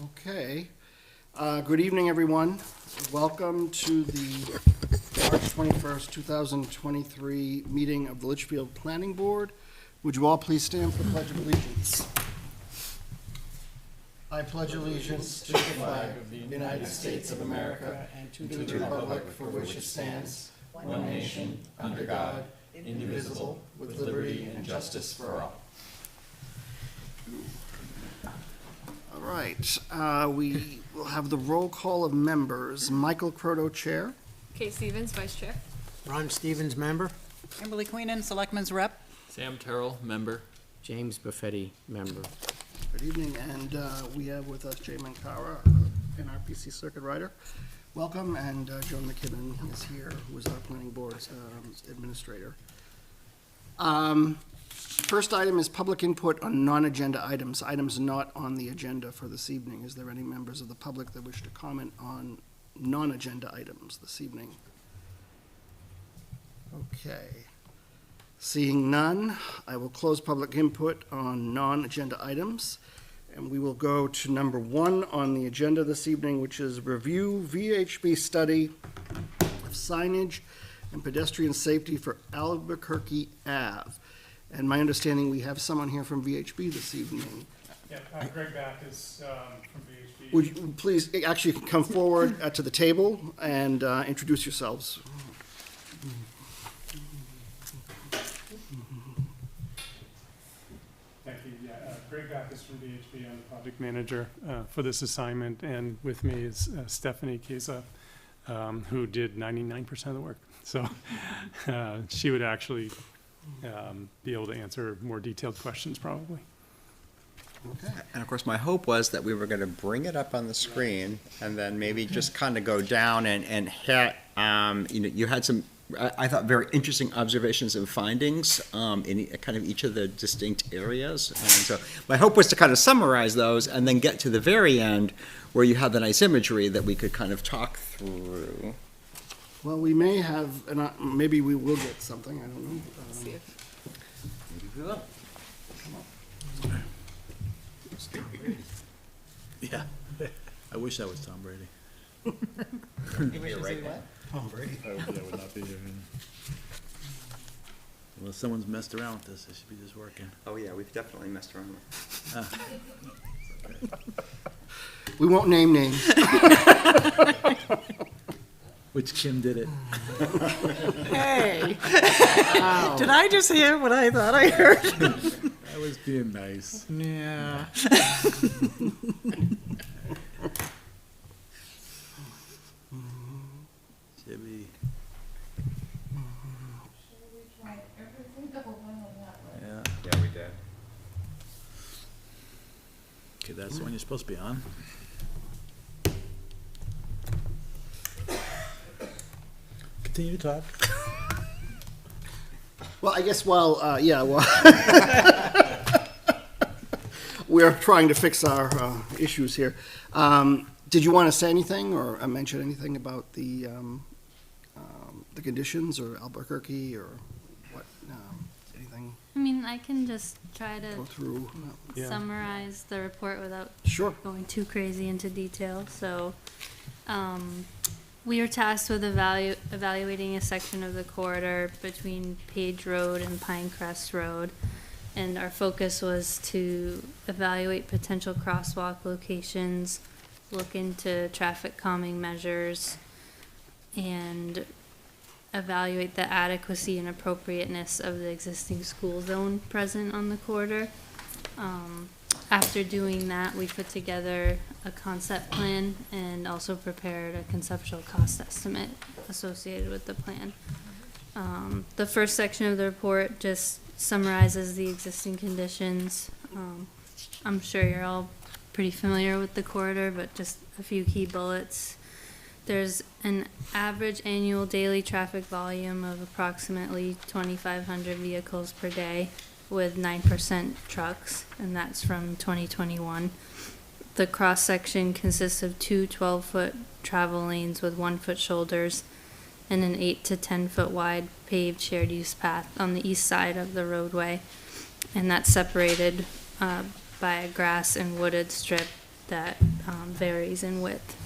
Okay. Good evening, everyone. Welcome to the March 21st, 2023 meeting of the Litchfield Planning Board. Would you all please stand for the Pledge of Allegiance? I pledge allegiance to the flag of the United States of America and to the republic for which it stands, one nation, under God, indivisible, with liberty and justice for all. All right, we will have the roll call of members. Michael Croto, Chair. Kate Stevens, Vice Chair. Ron Stevens, member. Kimberly Queenan, Selectman's Rep. Sam Terrell, member. James Buffetti, member. Good evening, and we have with us Jay Mankara, NRPC Circuit Rider. Welcome, and Joan McKibben is here, who is our Planning Board Administrator. First item is public input on non-agenda items, items not on the agenda for this evening. Is there any members of the public that wish to comment on non-agenda items this evening? Okay. Seeing none, I will close public input on non-agenda items, and we will go to number 1 on the agenda this evening, which is review VHB study of signage and pedestrian safety for Albuquerque Ave. And my understanding, we have someone here from VHB this evening. Yeah, Greg Back is from VHB. Would you please actually come forward to the table and introduce yourselves? Thank you. Yeah, Greg Back is from VHB. I'm the project manager for this assignment, and with me is Stephanie Keza, who did 99% of the work. So she would actually be able to answer more detailed questions probably. Okay. And of course, my hope was that we were going to bring it up on the screen and then maybe just kind of go down and hit, you had some, I thought, very interesting observations and findings in kind of each of the distinct areas. And so my hope was to kind of summarize those and then get to the very end where you have the nice imagery that we could kind of talk through. Well, we may have, and maybe we will get something, I don't know. See if Maybe we will. Yeah. I wish I was Tom Brady. You're right. Tom Brady. I would not be here. Well, someone's messed around with this. It should be just working. Oh, yeah, we've definitely messed around with it. We won't name names. Which Kim did it? Hey. Did I just hear what I thought I heard? I was being nice. Yeah. Jimmy. Yeah. Yeah, we did. Okay, that's the one you're supposed to be on. Continue to talk. Well, I guess while, we're trying to fix our issues here. Did you want to say anything or mention anything about the conditions or Albuquerque or what, anything I mean, I can just try go to through? Yeah. summarize the report without Sure. going too crazy into detail. So, we are tasked with evaluating a section of the corridor between Page Road and Pinecrest Road. And our focus was to evaluate potential crosswalk locations, look into traffic calming measures, and evaluate the adequacy and appropriateness of the existing school zone present on the corridor. After doing that, we put together a concept plan and also prepared a conceptual cost estimate associated with the plan. The first section of the report just summarizes the existing conditions. I'm sure you're all pretty familiar with the corridor, but just a few key bullets. There's an average annual daily traffic volume of approximately 2,500 vehicles per day, with 9% trucks, and that's from 2021. The cross-section consists of two 12-foot travel lanes with 1-foot shoulders and an 8 to 10-foot wide paved shared use path on the east side of the roadway, and that's separated by a grass and wooded strip that varies in width.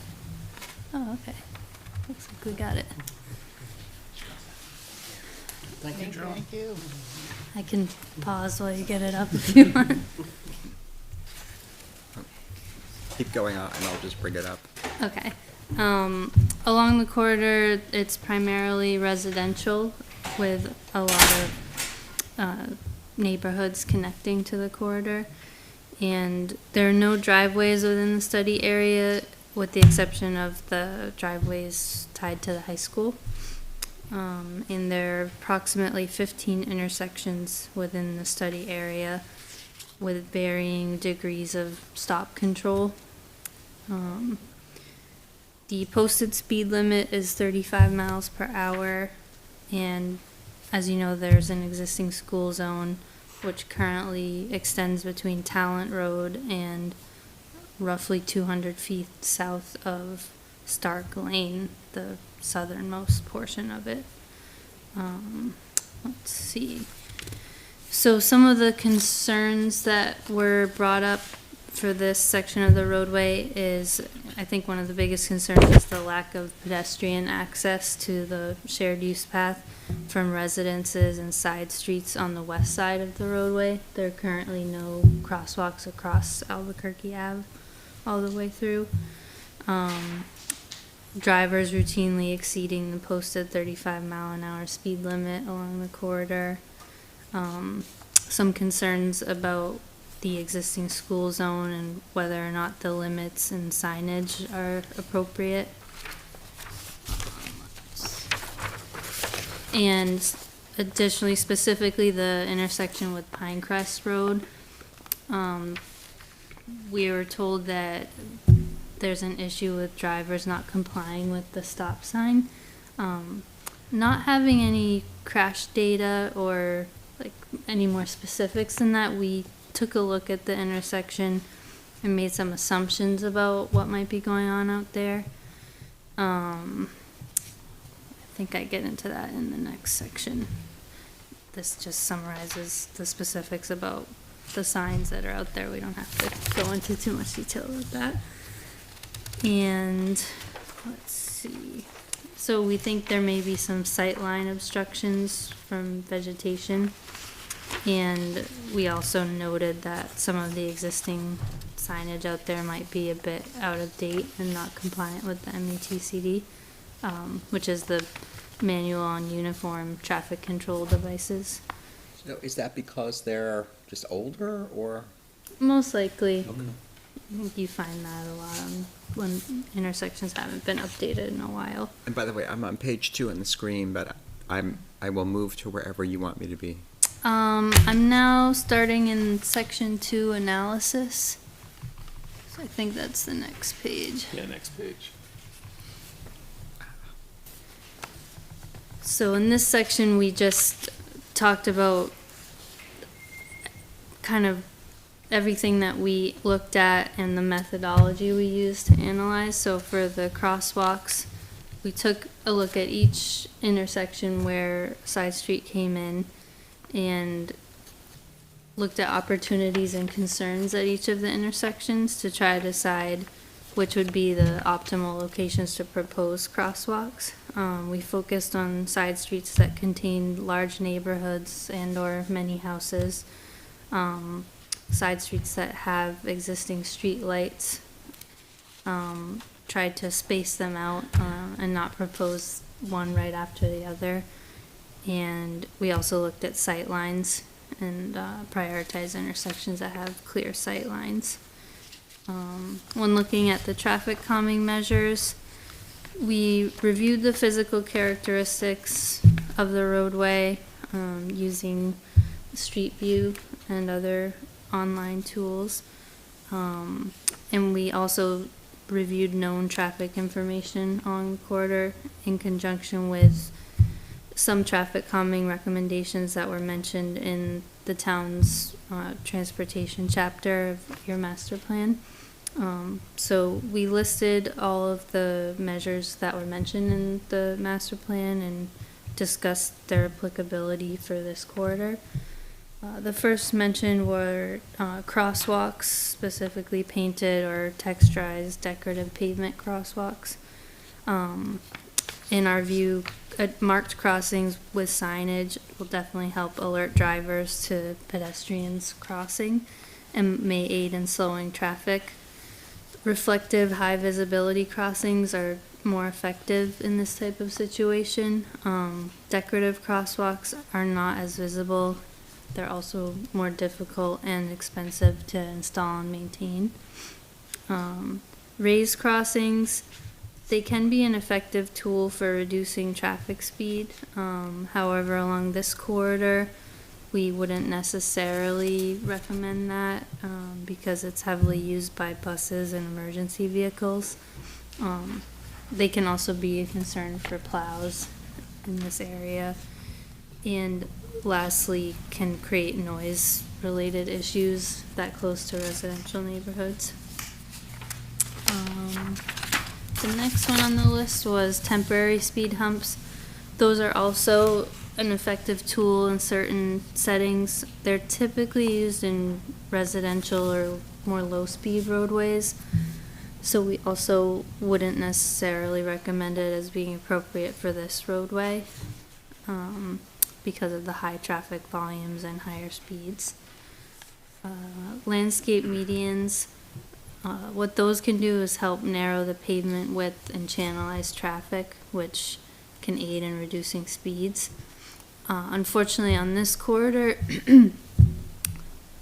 Oh, okay. Looks like we got it. Thank you, Joe. Thank you. I can pause while you get it up if you want. Keep going on, and I'll just bring it up. Okay. Along the corridor, it's primarily residential with a lot of neighborhoods connecting to the corridor. And there are no driveways within the study area, with the exception of the driveways tied to the high school. And there are approximately 15 intersections within the study area with varying degrees of stop control. The posted speed limit is 35 miles per hour, and as you know, there's an existing school zone which currently extends between Talent Road and roughly 200 feet south of Stark Lane, the southernmost portion of it. Let's see. So some of the concerns that were brought up for this section of the roadway is, I think one of the biggest concerns is the lack of pedestrian access to the shared use path from residences and side streets on the west side of the roadway. There are currently no crosswalks across Albuquerque Ave all the way through. Drivers routinely exceeding the posted 35-mile-an-hour speed limit along the corridor. Some concerns about the existing school zone and whether or not the limits and signage are appropriate. And additionally, specifically the intersection with Pinecrest Road, we were told that there's an issue with drivers not complying with the stop sign. Not having any crash data or like any more specifics than that, we took a look at the intersection and made some assumptions about what might be going on out there. I think I get into that in the next section. This just summarizes the specifics about the signs that are out there. We don't have to go into too much detail about that. And let's see. So we think there may be some sightline obstructions from vegetation. And we also noted that some of the existing signage out there might be a bit out of date and not compliant with the MUTCD, which is the Manual on Uniform Traffic Control Devices. So is that because they're just older, or? Most likely. I think you find that a lot when intersections haven't been updated in a while. And by the way, I'm on page 2 on the screen, but I will move to wherever you want me to be. I'm now starting in section 2 analysis. So I think that's the next page. Yeah, next page. So in this section, we just talked about kind of everything that we looked at and the methodology we used to analyze. So for the crosswalks, we took a look at each intersection where side street came in and looked at opportunities and concerns at each of the intersections to try to decide which would be the optimal locations to propose crosswalks. We focused on side streets that contained large neighborhoods and or many houses, side streets that have existing street lights, tried to space them out and not propose one right after the other. And we also looked at sight lines and prioritized intersections that have clear sight lines. When looking at the traffic calming measures, we reviewed the physical characteristics of the roadway using Street View and other online tools. And we also reviewed known traffic information on the corridor in conjunction with some traffic calming recommendations that were mentioned in the town's transportation chapter of your master plan. So we listed all of the measures that were mentioned in the master plan and discussed their applicability for this corridor. The first mentioned were crosswalks, specifically painted or texturized decorative pavement crosswalks. In our view, marked crossings with signage will definitely help alert drivers to pedestrians crossing and may aid in slowing traffic. Reflective, high visibility crossings are more effective in this type of situation. Decorative crosswalks are not as visible. They're also more difficult and expensive to install and maintain. Raised crossings, they can be an effective tool for reducing traffic speed. However, along this corridor, we wouldn't necessarily recommend that because it's heavily used by buses and emergency vehicles. They can also be a concern for plows in this area. And lastly, can create noise-related issues that close to residential neighborhoods. The next one on the list was temporary speed humps. Those are also an effective tool in certain settings. They're typically used in residential or more low-speed roadways. So we also wouldn't necessarily recommend it as being appropriate for this roadway because of the high traffic volumes and higher speeds. Landscape medians, what those can do is help narrow the pavement width and channelize traffic, which can aid in reducing speeds. Unfortunately, on this corridor,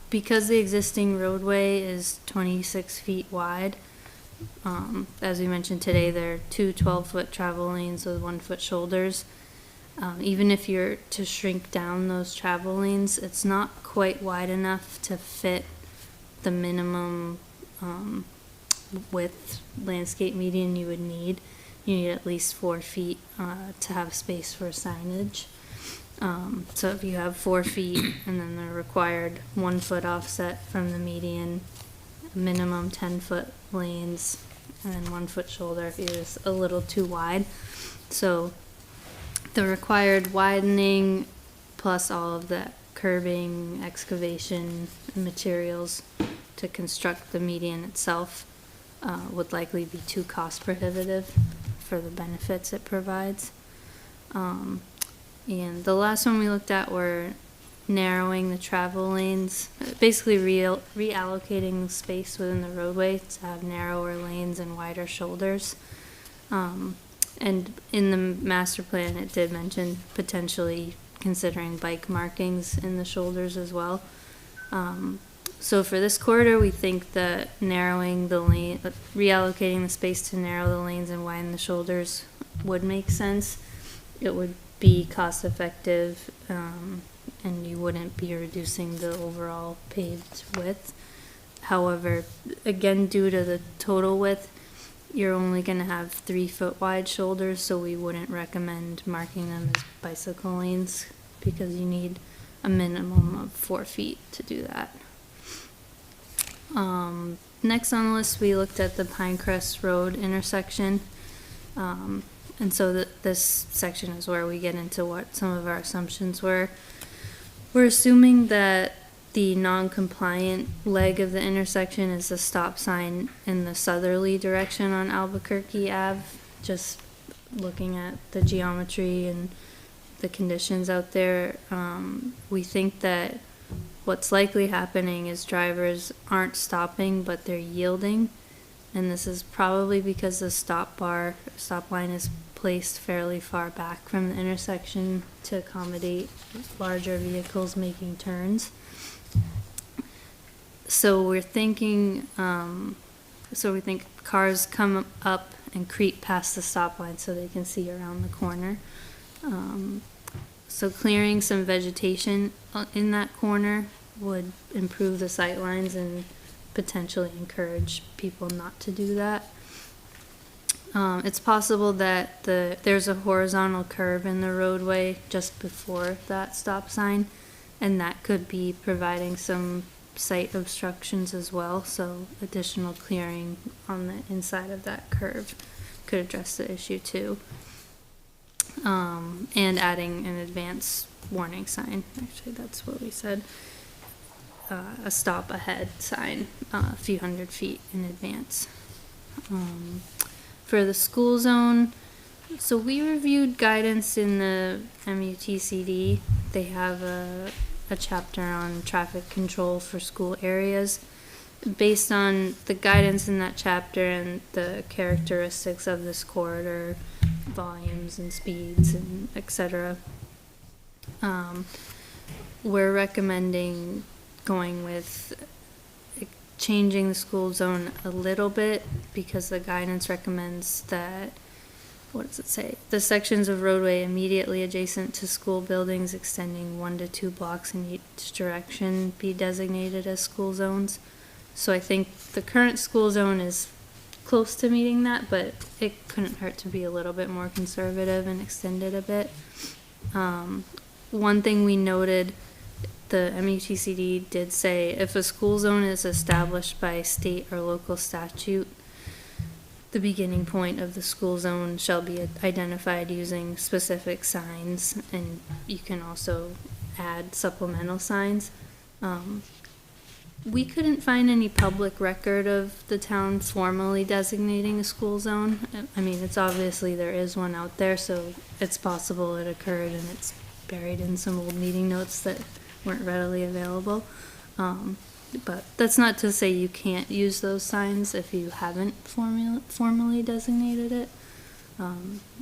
because the existing roadway is 26 feet wide, as we mentioned today, there are two 12-foot travel lanes with 1-foot shoulders. Even if you're to shrink down those travel lanes, it's not quite wide enough to fit the minimum width landscape median you would need. You need at least 4 feet to have space for signage. So if you have 4 feet and then the required 1-foot offset from the median, minimum 10-foot lanes, and then 1-foot shoulder is a little too wide. So the required widening plus all of the curbing, excavation, materials to construct the median itself would likely be too cost prohibitive for the benefits it provides. And the last one we looked at were narrowing the travel lanes, basically reallocating space within the roadway to have narrower lanes and wider shoulders. And in the master plan, it did mention potentially considering bike markings in the shoulders as well. So for this corridor, we think that narrowing the lane, reallocating the space to narrow the lanes and widen the shoulders would make sense. It would be cost effective, and you wouldn't be reducing the overall paved width. However, again, due to the total width, you're only going to have 3-foot wide shoulders, so we wouldn't recommend marking them as bicycle lanes because you need a minimum of 4 feet to do that. Next on the list, we looked at the Pinecrest Road intersection. And so this section is where we get into what some of our assumptions were. We're assuming that the non-compliant leg of the intersection is the stop sign in the southerly direction on Albuquerque Ave. Just looking at the geometry and the conditions out there, we think that what's likely happening is drivers aren't stopping, but they're yielding. And this is probably because the stop line is placed fairly far back from the intersection to accommodate larger vehicles making turns. So we're thinking, we think cars come up and creep past the stop line so they can see around the corner. So clearing some vegetation in that corner would improve the sight lines and potentially encourage people not to do that. It's possible that there's a horizontal curve in the roadway just before that stop sign, and that could be providing some sight obstructions as well, so additional clearing on the inside of that curve could address the issue too. and adding an advance warning sign. Actually, that's what we said. A stop ahead sign, a few hundred feet in advance. For the school zone, so we reviewed guidance in the MUTCD. They have a chapter on traffic control for school areas. Based on the guidance in that chapter and the characteristics of this corridor, volumes and speeds and etc., we're recommending going with changing the school zone a little bit, because the guidance recommends that, what does it say? The sections of roadway immediately adjacent to school buildings extending 1 to 2 blocks in each direction be designated as school zones. So I think the current school zone is close to meeting that, but it couldn't hurt to be a little bit more conservative and extend it a bit. One thing we noted, the MUTCD did say if a school zone is established by state or local statute, the beginning point of the school zone shall be identified using specific signs, and you can also add supplemental signs. We couldn't find any public record of the town formally designating a school zone. I mean, it's obviously there is one out there, so it's possible it occurred and it's buried in some old meeting notes that weren't readily available. But that's not to say you can't use those signs if you haven't formally designated it.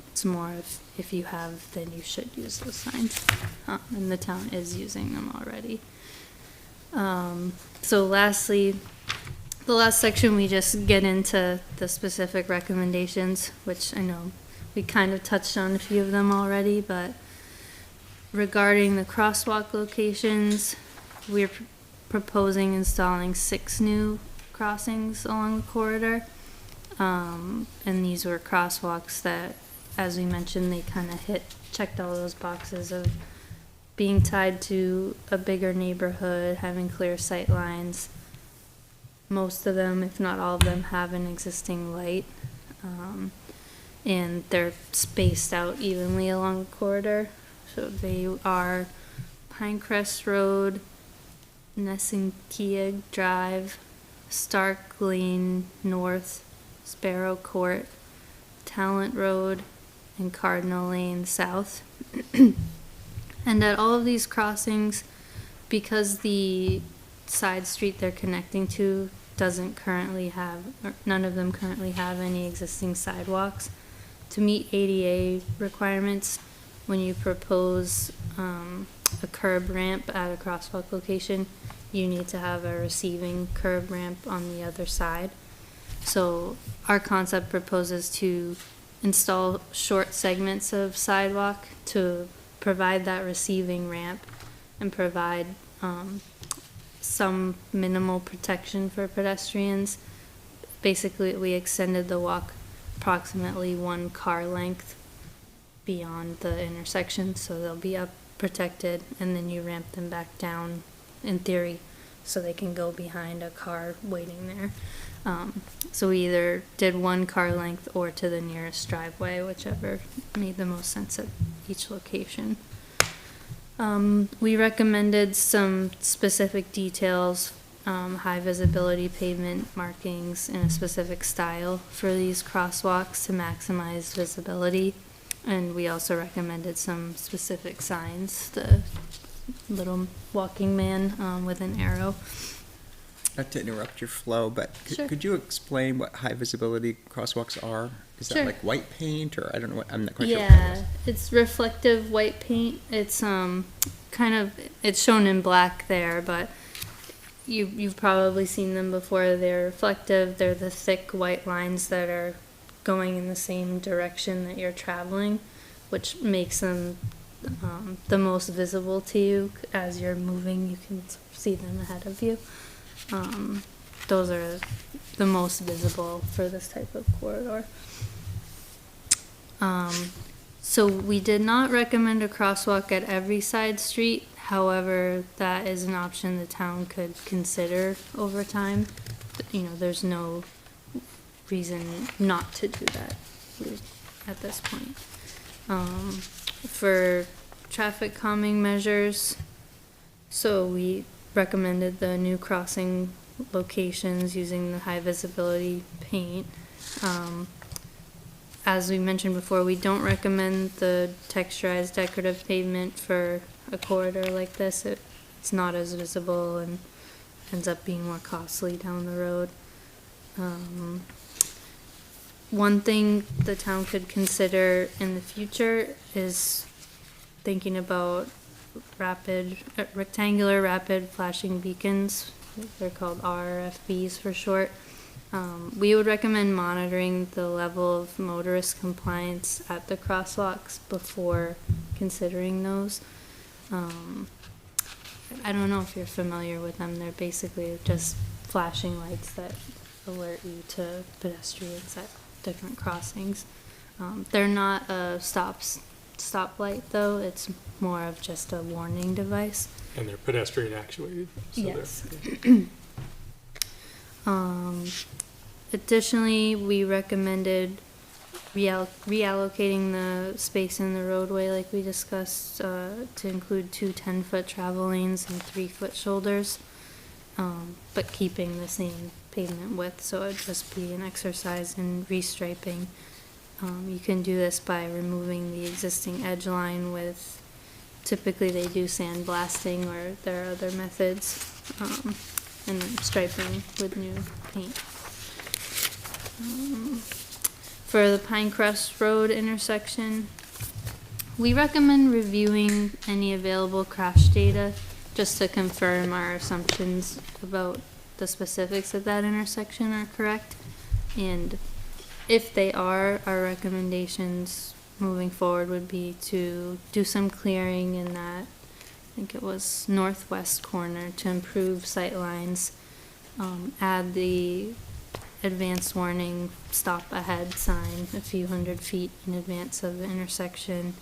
It's more if you have, then you should use those signs. And the town is using them already. So lastly, the last section, we just get into the specific recommendations, which I know we kind of touched on a few of them already, but regarding the crosswalk locations, we're proposing installing 6 new crossings along the corridor. And these were crosswalks that, as we mentioned, they kind of checked all those boxes of being tied to a bigger neighborhood, having clear sight lines. Most of them, if not all of them, have an existing light. And they're spaced out evenly along the corridor. So they are Pinecrest Road, Nessinkiag Drive, Stark Lane North, Sparrow Court, Talent Road, and Cardinal Lane South. And at all of these crossings, because the side street they're connecting to doesn't currently have, or none of them currently have any existing sidewalks, to meet ADA requirements, when you propose a curb ramp at a crosswalk location, you need to have a receiving curb ramp on the other side. So our concept proposes to install short segments of sidewalk to provide that receiving ramp and provide some minimal protection for pedestrians. Basically, we extended the walk approximately 1 car length beyond the intersection, so they'll be up protected, and then you ramp them back down, in theory, so they can go behind a car waiting there. So we either did 1 car length or to the nearest driveway, whichever made the most sense at each location. We recommended some specific details, high visibility pavement markings in a specific style for these crosswalks to maximize visibility. And we also recommended some specific signs, the little walking man with an arrow. Not to interrupt your flow, but Sure. could you explain what high visibility crosswalks are? Is that Sure. like white paint, or I don't know what, I'm not quite sure. What Yeah, that is. it's reflective white paint. It's kind of, it's shown in black there, but you've probably seen them before. They're reflective. They're the thick white lines that are going in the same direction that you're traveling, which makes them the most visible to you as you're moving. You can see them ahead of you. Those are the most visible for this type of corridor. So we did not recommend a crosswalk at every side street. However, that is an option the town could consider over time. You know, there's no reason not to do that at this point. For traffic calming measures, so we recommended the new crossing locations using the high visibility paint. As we mentioned before, we don't recommend the texturized decorative pavement for a corridor like this. It's not as visible and ends up being more costly down the road. One thing the town could consider in the future is thinking about rectangular rapid flashing beacons. They're called RFBs for short. We would recommend monitoring the level of motorist compliance at the crosswalks before considering those. I don't know if you're familiar with them. They're basically just flashing lights that alert you to pedestrians at different crossings. They're not a stoplight though. It's more of just a warning device. And they're pedestrian actuated. So Yes. Additionally, we recommended reallocating the space in the roadway like we discussed to include 2 10-foot travel lanes and 3-foot shoulders, but keeping the same pavement width, so it'd just be an exercise in restriping. You can do this by removing the existing edge line with, typically they do sandblasting or there are other methods, and then striping with new paint. For the Pinecrest Road intersection, we recommend reviewing any available crash data just to confirm our assumptions about the specifics of that intersection are correct. And if they are, our recommendations moving forward would be to do some clearing in that, I think it was northwest corner, to improve sight lines, add the advanced warning stop ahead sign a few hundred feet in advance of the intersection.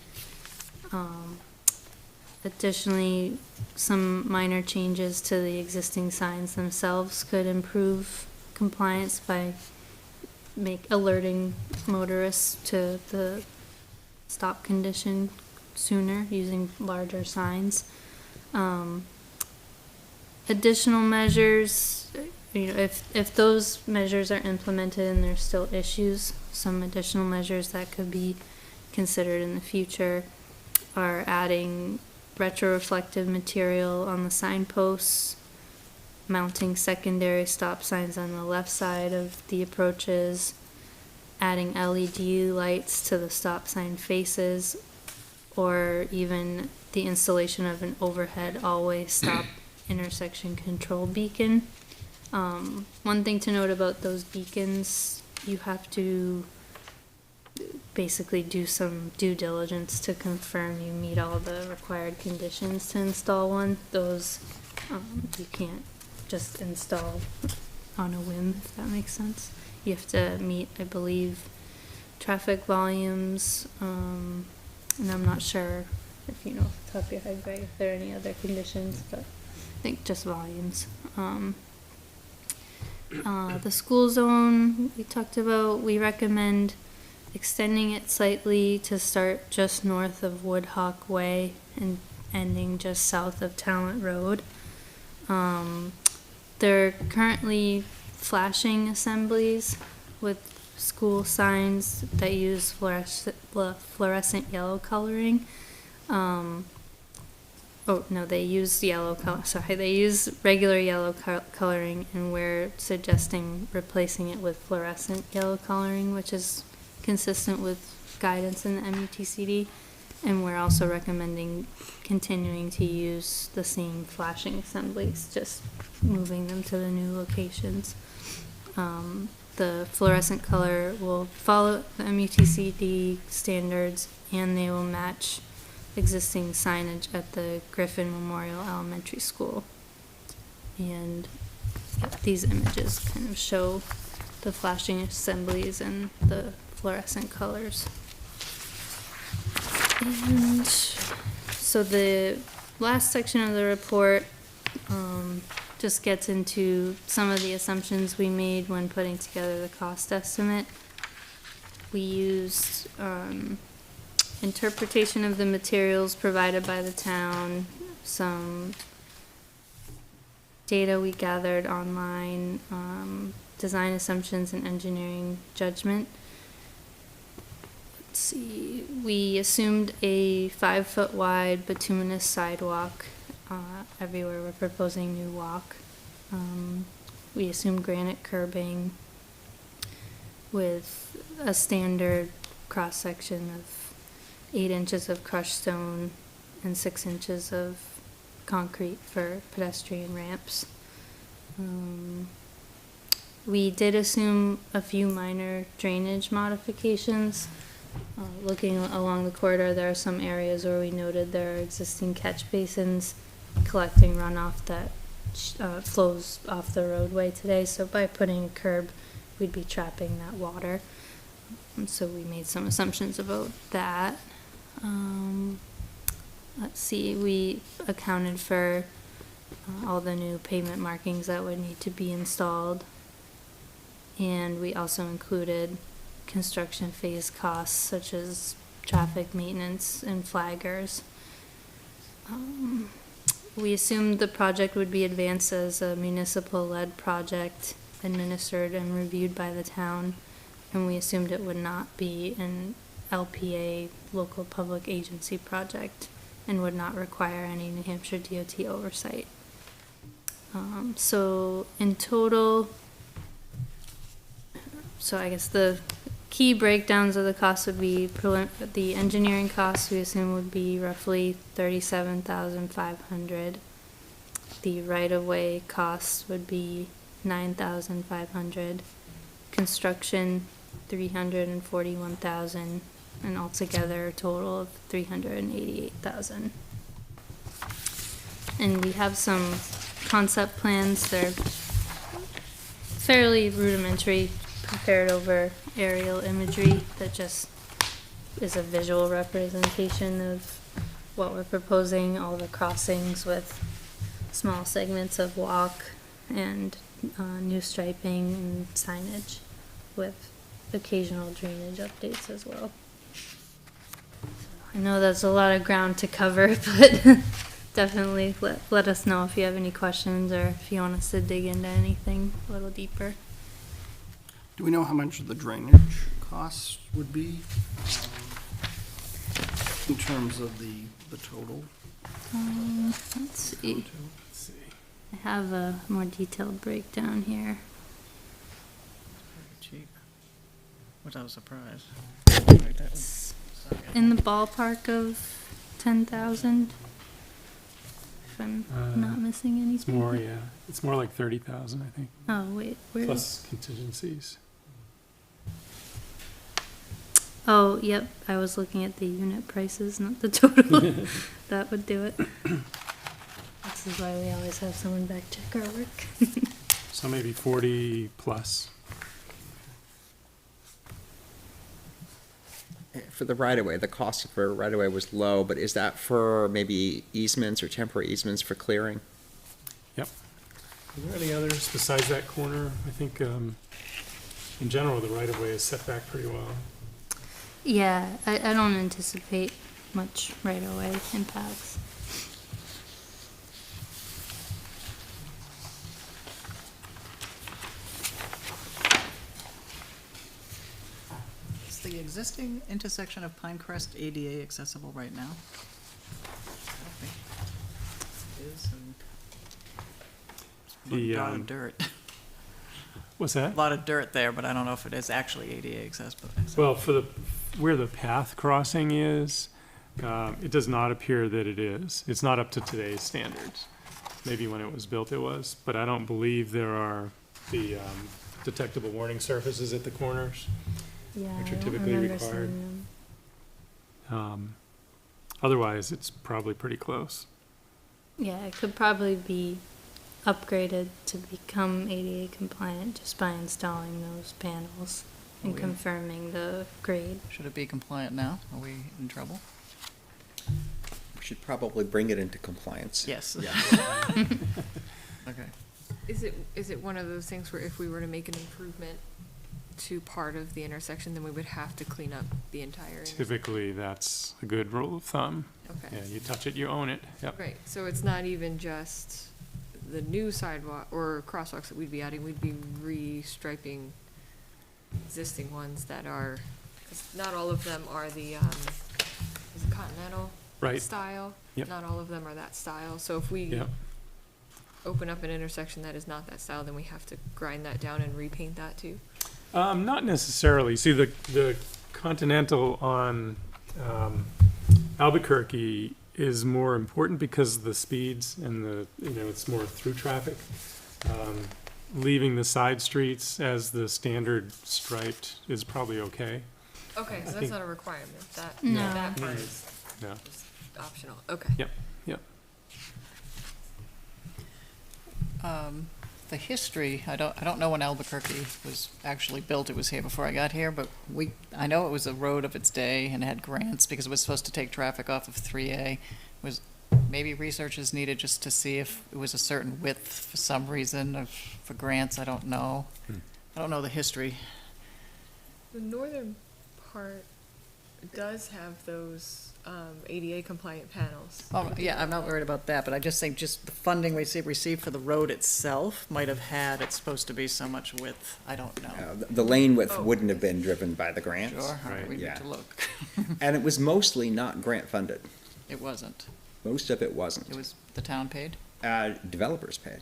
Additionally, some minor changes to the existing signs themselves could improve compliance by alerting motorists to the stop condition sooner using larger signs. Additional measures, if those measures are implemented and there's still issues, some additional measures that could be considered in the future are adding retroreflective material on the signposts, mounting secondary stop signs on the left side of the approaches, adding LED lights to the stop sign faces, or even the installation of an overhead always stop intersection control beacon. One thing to note about those beacons, you have to basically do some due diligence to confirm you meet all the required conditions to install one. Those you can't just install on a whim, if that makes sense. You have to meet, I believe, traffic volumes, and I'm not sure if you know off the top of your head, Greg, if there are any other conditions, but I think just volumes. The school zone we talked about, we recommend extending it slightly to start just north of Woodhawk Way and ending just south of Talent Road. There are currently flashing assemblies with school signs that use fluorescent yellow coloring. They use yellow color. Sorry, they use regular yellow coloring, and we're suggesting replacing it with fluorescent yellow coloring, which is consistent with guidance in the MUTCD. And we're also recommending continuing to use the same flashing assemblies, just moving them to the new locations. The fluorescent color will follow the MUTCD standards, and they will match existing signage at the Griffin Memorial Elementary School. And these images kind of show the flashing assemblies and the fluorescent colors. And so the last section of the report just gets into some of the assumptions we made when putting together the cost estimate. We used interpretation of the materials provided by the town, some data we gathered online, design assumptions and engineering judgment. Let's see, we assumed a 5-foot wide bituminous sidewalk everywhere. We're proposing new walk. We assumed granite curbing with a standard cross-section of 8 inches of crushed stone and 6 inches of concrete for pedestrian ramps. We did assume a few minor drainage modifications. Looking along the corridor, there are some areas where we noted there are existing catch basins collecting runoff that flows off the roadway today. So by putting a curb, we'd be trapping that water. And so we made some assumptions about that. Let's see, we accounted for all the new pavement markings that would need to be installed. And we also included construction phase costs such as traffic maintenance and flaggers. We assumed the project would be advanced as a municipal-led project administered and reviewed by the town, and we assumed it would not be an LPA, local public agency project, and would not require any New Hampshire DOT oversight. So in total, so I guess the key breakdowns of the costs would be the engineering costs we assume would be roughly $37,500. The right-of-way costs would be $9,500. Construction $341,000, and altogether a total of $388,000. And we have some concept plans. They're fairly rudimentary, prepared over aerial imagery that just is a visual representation of what we're proposing, all the crossings with small segments of walk and new striping and signage with occasional drainage updates as well. I know that's a lot of ground to cover, but definitely let us know if you have any questions or if you want us to dig into anything a little deeper. Do we know how much the drainage costs would be in terms of the total? Let's see. I have a more detailed breakdown here. Cheap. Which I was surprised. It's in the ballpark of 10,000. If I'm not missing anything. It's more, yeah. It's more like 30,000, I think, Oh, wait, where? plus contingencies. Oh, yep, I was looking at the unit prices, not the total. That would do it. This is why we always have someone back check our work. So maybe 40 plus. For the right-of-way, the cost for right-of-way was low, but is that for maybe easements or temporary easements for clearing? Yep. Are there any others besides that corner? I think, in general, the right-of-way is set back pretty well. Yeah, I don't anticipate much right away impacts. Is the existing intersection of Pinecrest ADA accessible right now? I don't think it is, and The, a lot of dirt. What's A that? lot of dirt there, but I don't know if it is actually ADA accessible. Well, where the path crossing is, it does not appear that it is. It's not up to today's standards. Maybe when it was built it was, but I don't believe there are the detectable warning surfaces at the corners. Yeah, Which are I don't typically remember required. seeing them. Otherwise, it's probably pretty close. Yeah, it could probably be upgraded to become ADA compliant just by installing those panels and Oh, yeah. confirming the grade. Should it be compliant now? Are we in trouble? We should probably bring it into compliance. Yes. Yeah. Okay. Is it one of those things where if we were to make an improvement to part of the intersection, then we would have to clean up the entire intersection. Typically, that's a good rule of thumb. Okay. Yeah, you touch it, you own it. Yep. Right, so it's not even just the new sidewalk or crosswalks that we'd be adding, we'd be restriping existing ones that are, 'cause not all of them are the, is it continental Right. style? Yep. Not all of them are that style, so if we Yep. open up an intersection that is not that style, then we have to grind that down and repaint that too? Not necessarily. See, the Continental on Albuquerque is more important because of the speeds and it's more through traffic. Leaving the side streets as the standard striped is probably okay. Okay, so that's think- not a requirement, that, No. that part is No. just optional, okay. Yep. The history, I don't know when Albuquerque was actually built. It was here before I got here, but I know it was a road of its day and had grants because it was supposed to take traffic off of 3A. Maybe research is needed just to see if it was a certain width for some reason for grants. I don't know. I don't know the history. The northern part does have those ADA compliant panels. Oh, yeah, I'm not worried about that, but I just think just the funding we received for the road itself might have had, it's supposed to be so much width. I don't know. The lane width Oh. wouldn't have been driven by the grants. Sure, all right, Right. we need Yeah. to look. And it was mostly not grant funded. It wasn't. Most of it wasn't. It was the town paid? Developers paid.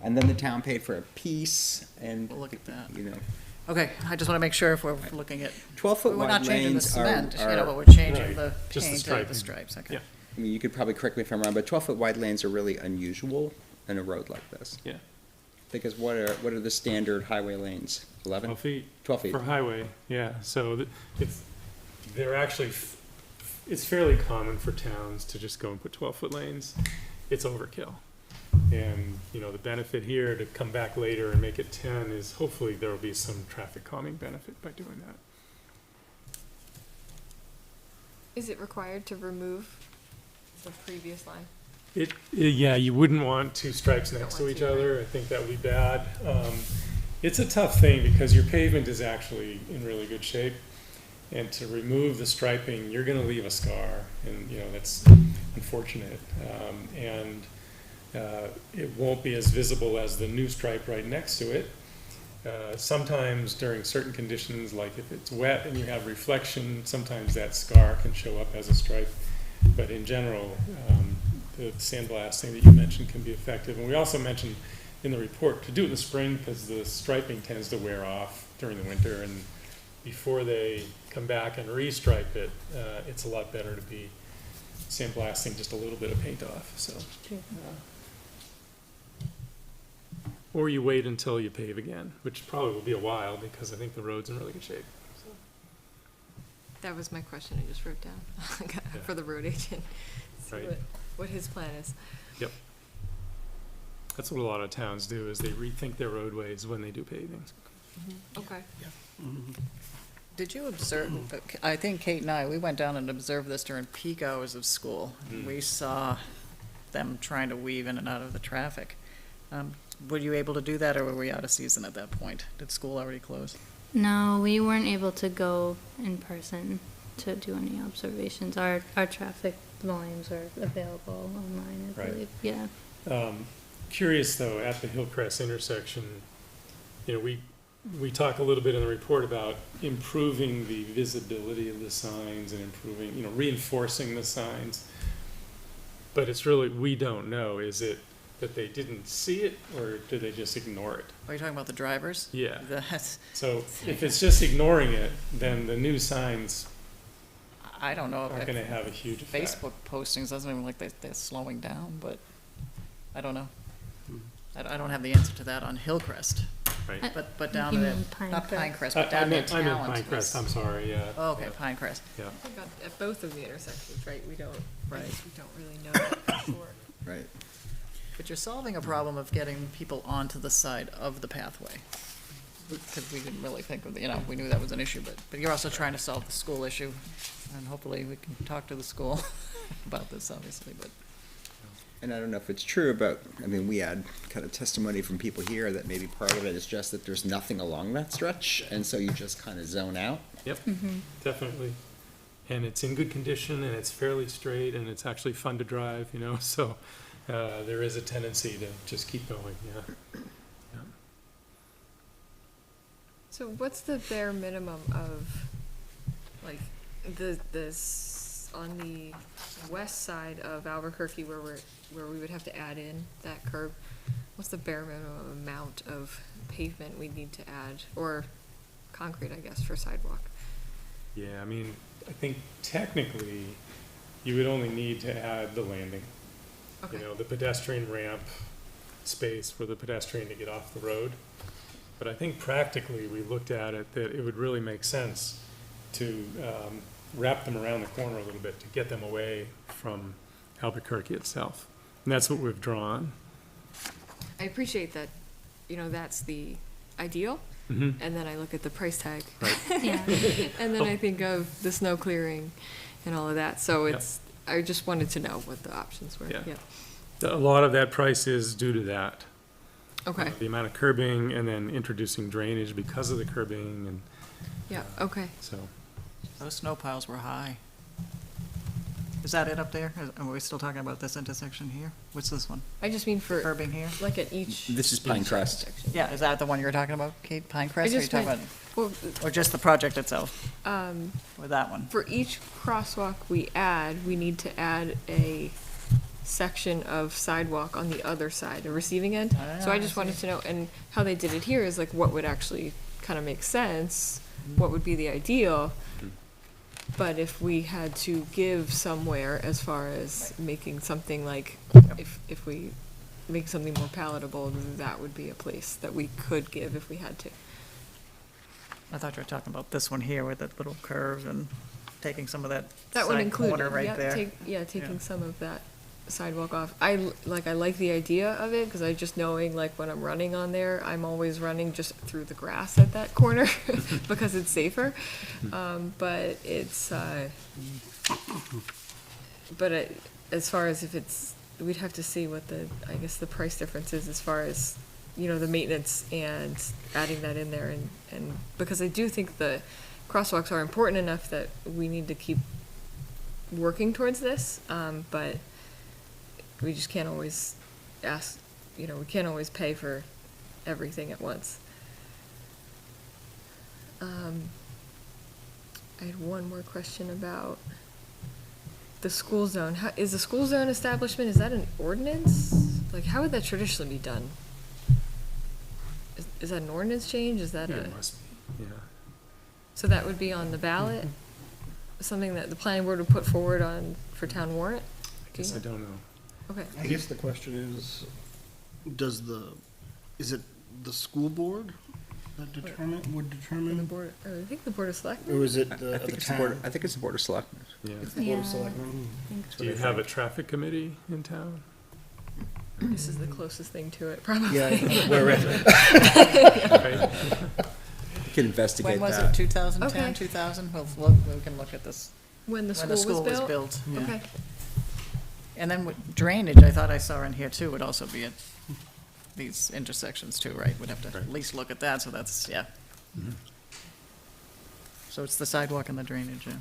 And then the town paid for a piece and, We'll look at that. you know, Okay, I just want to make sure if we're looking at, 12-foot we're not wide changing the lanes are, cement, but are, we're changing Right, the just the paint of striping. the stripes, okay. Yeah. I mean, you could probably correct me if I'm wrong, but 12-foot wide lanes are really unusual in a road like this. Yeah. Because what are the standard highway lanes? 11? 12 feet. 12 feet. For highway, yeah, so they're actually, it's fairly common for towns to just go and put 12-foot lanes. It's overkill. And, the benefit here to come back later and make it 10 is hopefully there will be some traffic calming benefit by doing that. Is it required to remove the previous line? Yeah, you wouldn't want two stripes Don't next to want each to, right. other. I think that would be bad. It's a tough thing because your pavement is actually in really good shape. And to remove the striping, you're gonna leave a scar, and, that's unfortunate. It won't be as visible as the new stripe right next to it. Sometimes during certain conditions, like if it's wet and you have reflection, sometimes that scar can show up as a stripe. But in general, the sandblasting that you mentioned can be effective. And we also mentioned in the report to do it in the spring because the striping tends to wear off during the winter, and before they come back and restripe it, it's a lot better to be sandblasting just a little bit of paint off, so. Or you wait until you pave again, which probably will be a while because I think the road's in really good shape. So, That was my question I just wrote down for the road agent. See Right. what his plan is. Yep. That's what a lot of towns do, is they rethink their roadways when they do paving. Okay. Did you observe, I think Kate and I, we went down and observed this during peak hours of school. We saw them trying to weave in and out of the traffic. Were you able to do that, or were we out of season at that point? Did school already close? No, we weren't able to go in person to do any observations. Our traffic volumes are available online, I Right. believe, yeah. Curious though, at the Hillcrest intersection, we talk a little bit in the report about improving the visibility of the signs and improving, reinforcing the signs. But it's really, we don't know, is it that they didn't see it, or did they just ignore it? Are you talking about the drivers? Yeah. That's, So if it's just ignoring it, then the new signs I don't know. aren't gonna have a huge effect. Facebook postings doesn't even look like they're slowing down, but I don't know. I don't have the answer to that on Hillcrest, Right. but down You there, mean not Pinecrest? Pinecrest, I but down there meant Talent. Pinecrest, I'm sorry, yeah. Oh, okay, Yeah. Pinecrest, Yeah, I think at both of the intersections, right, we don't right. really know that for sure. Right. But you're solving a problem of getting people onto the side of the pathway. Because we didn't really think of, we knew that was an issue, but you're also trying to solve the school issue. And hopefully we can talk to the school about this, obviously, but. And I don't know if it's true, but, I mean, we had kind of testimony from people here that maybe part of it is just that there's nothing along that stretch, and so you just kind of zone out. Yep, definitely. And it's in good condition, and it's fairly straight, and it's actually fun to drive, you know, so there is a tendency to just keep going, yeah. Yeah. So what's the bare minimum of, like, on the west side of Albuquerque where we would have to add in that curb? What's the bare minimum amount of pavement we need to add, or concrete, I guess, for sidewalk? Yeah, I mean, I think technically, you would only need to add the landing. Okay. You know, the pedestrian ramp space for the pedestrian to get off the road. But I think practically, we looked at it, that it would really make sense to wrap them around the corner a little bit to get them away from Albuquerque itself. And that's what we've drawn. I appreciate that, you know, that's the ideal, Mhm. and then I look at the price tag. Right. Yeah. And then I think of the snow clearing and all of that, so Yep. I just wanted to know what the options were, Yeah. yeah. A lot of that price is due to that. Okay, The amount of curbing and then introducing drainage because of the curbing, and yeah, okay. so. Those snow piles were high. Is that it up there? Are we still talking about this intersection here? What's this one? I just mean for, Curbing here? like at each. This is Pine Crest. intersection. Yeah, is that the one you were talking about, Kate, Pinecrest? Or are you just talking meant- about, Well, or just the project itself, um, or that one? for each crosswalk we add, we need to add a section of sidewalk on the other side, the receiving end. So I just wanted to know, and how they did it here is like what would actually kind of make sense, what would be the ideal. But if we had to give somewhere as far as making something like, if we make something more palatable, then that would be a place that we could give if we had to. I thought you were talking about this one here with that little curve and taking some of that That would side include, corner right yeah, there. taking Yeah. some of that sidewalk off. I like the idea of it, because I just knowing, like, when I'm running on there, I'm always running just through the grass at that corner, because it's safer. But it's, as far as if it's, we'd have to see what I guess the price difference is as far as, you know, the maintenance and adding that in there, and because I do think the crosswalks are important enough that we need to keep working towards this, but we just can't always ask, you know, we can't always pay for everything at once. I had one more question about the school zone. Is the school zone establishment, is that an ordinance? Like, how would that traditionally be done? Is that an ordinance change? Is that Yeah, a, it must be, yeah. so that would be on the ballot? Something that the planning board would put forward for town warrant? I guess I don't know. Okay. I guess the question is, is it the school board that would And the determine? board, I think the board of selectmen? Or is it I the think it's the town? Board, I think it's the Board of Selectmen. Yeah. It's the Board of Yeah. Selectmen? Do you have a traffic committee in town? This is the closest thing to it, probably. Yeah, we're in. Right? You can investigate When was it, that. 2010, Okay. 2000? We can look at this. When the When the school school was was built? built. Yeah. Okay. And then with drainage, I thought I saw in here too, would also be at these intersections too, right? We'd have to Right. at least look at that, so that's, yeah. Mhm. So it's the sidewalk and the drainage, yeah.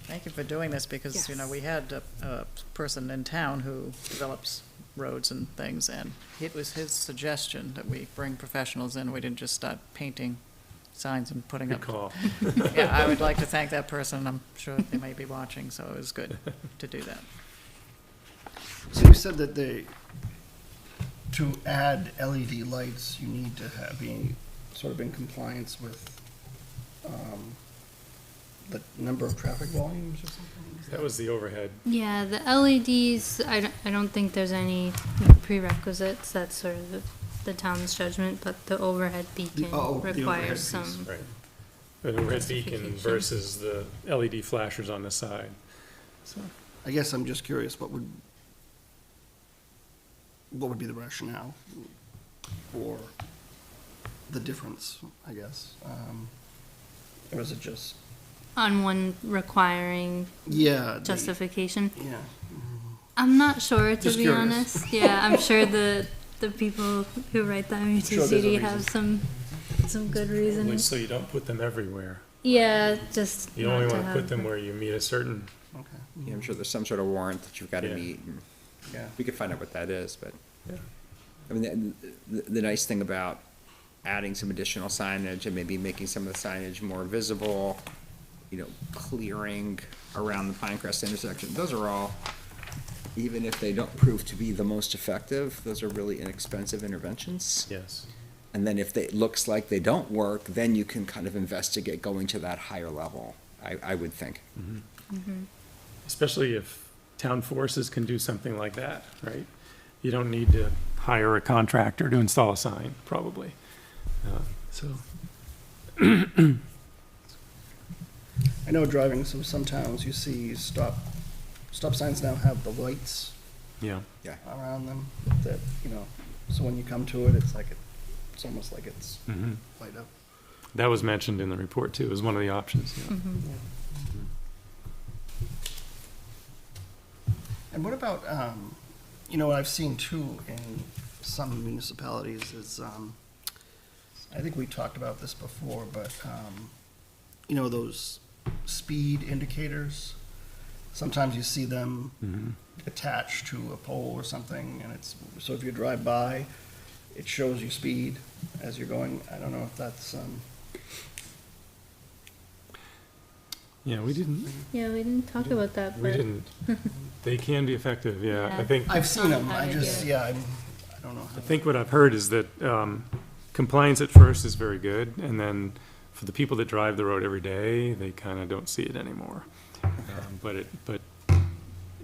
Thank you for doing this, because, you know, Yes. we had a person in town who develops roads and things, and it was his suggestion that we bring professionals in, we didn't just start painting signs and putting Good up. call. Yeah, I would like to thank that person, I'm sure they may be watching, so it was good to do that. So you said that to add LED lights, you need to be sort of in compliance with, the number of traffic volumes or something? That was the overhead. Yeah, the LEDs, I don't think there's any prerequisites, that's sort of the town's judgment, but the overhead beacon the overhead requires piece. some, Right. The overhead beacon Specification. versus the LED flashers on the side. So, I guess I'm just curious, what would be the rationale for the difference, I guess? Or is it just, on one requiring Yeah. justification. Yeah. I'm not sure, to Just be curious. honest. Yeah, I'm sure the people who write the Sure there's a MUTCD have reason. some good At reasons. least so you don't put them everywhere. Yeah, just You not only to want to have put them where you meet a certain, Okay. Yeah, I'm sure there's some sort of warrant that you've got to Yeah. meet, and Yeah. we could find out what that is, but. Yeah. I mean, the nice thing about adding some additional signage and maybe making some of the signage more visible, clearing around the Pinecrest intersection, those are all, even if they don't prove to be the most effective, those are really inexpensive interventions. yes. And then if it looks like they don't work, then you can kind of investigate going to that higher level, I would think. Especially if town forces can do something like that, right? You don't need to hire a contractor to install a sign, probably. So, I know driving some towns, you see stop signs now have the lights yeah. around them that, so when you come to it, it's almost like it's Mhm. light up. That was mentioned in the report too, as one of the options, yeah. And what about, what I've seen too in some municipalities is, I think we talked about this before, but, those speed indicators, sometimes you see them Mhm. attached to a pole or something, and so if you drive by, it shows you speed as you're going. I don't know if that's, Yeah, we didn't, Yeah, we didn't talk about that, we but didn't. They can be effective, yeah. I Yeah. think, I've seen them, I How to just, do it. I don't know. I think what I've heard is that compliance at first is very good, and then for the people that drive the road every day, they kind of don't see it anymore. But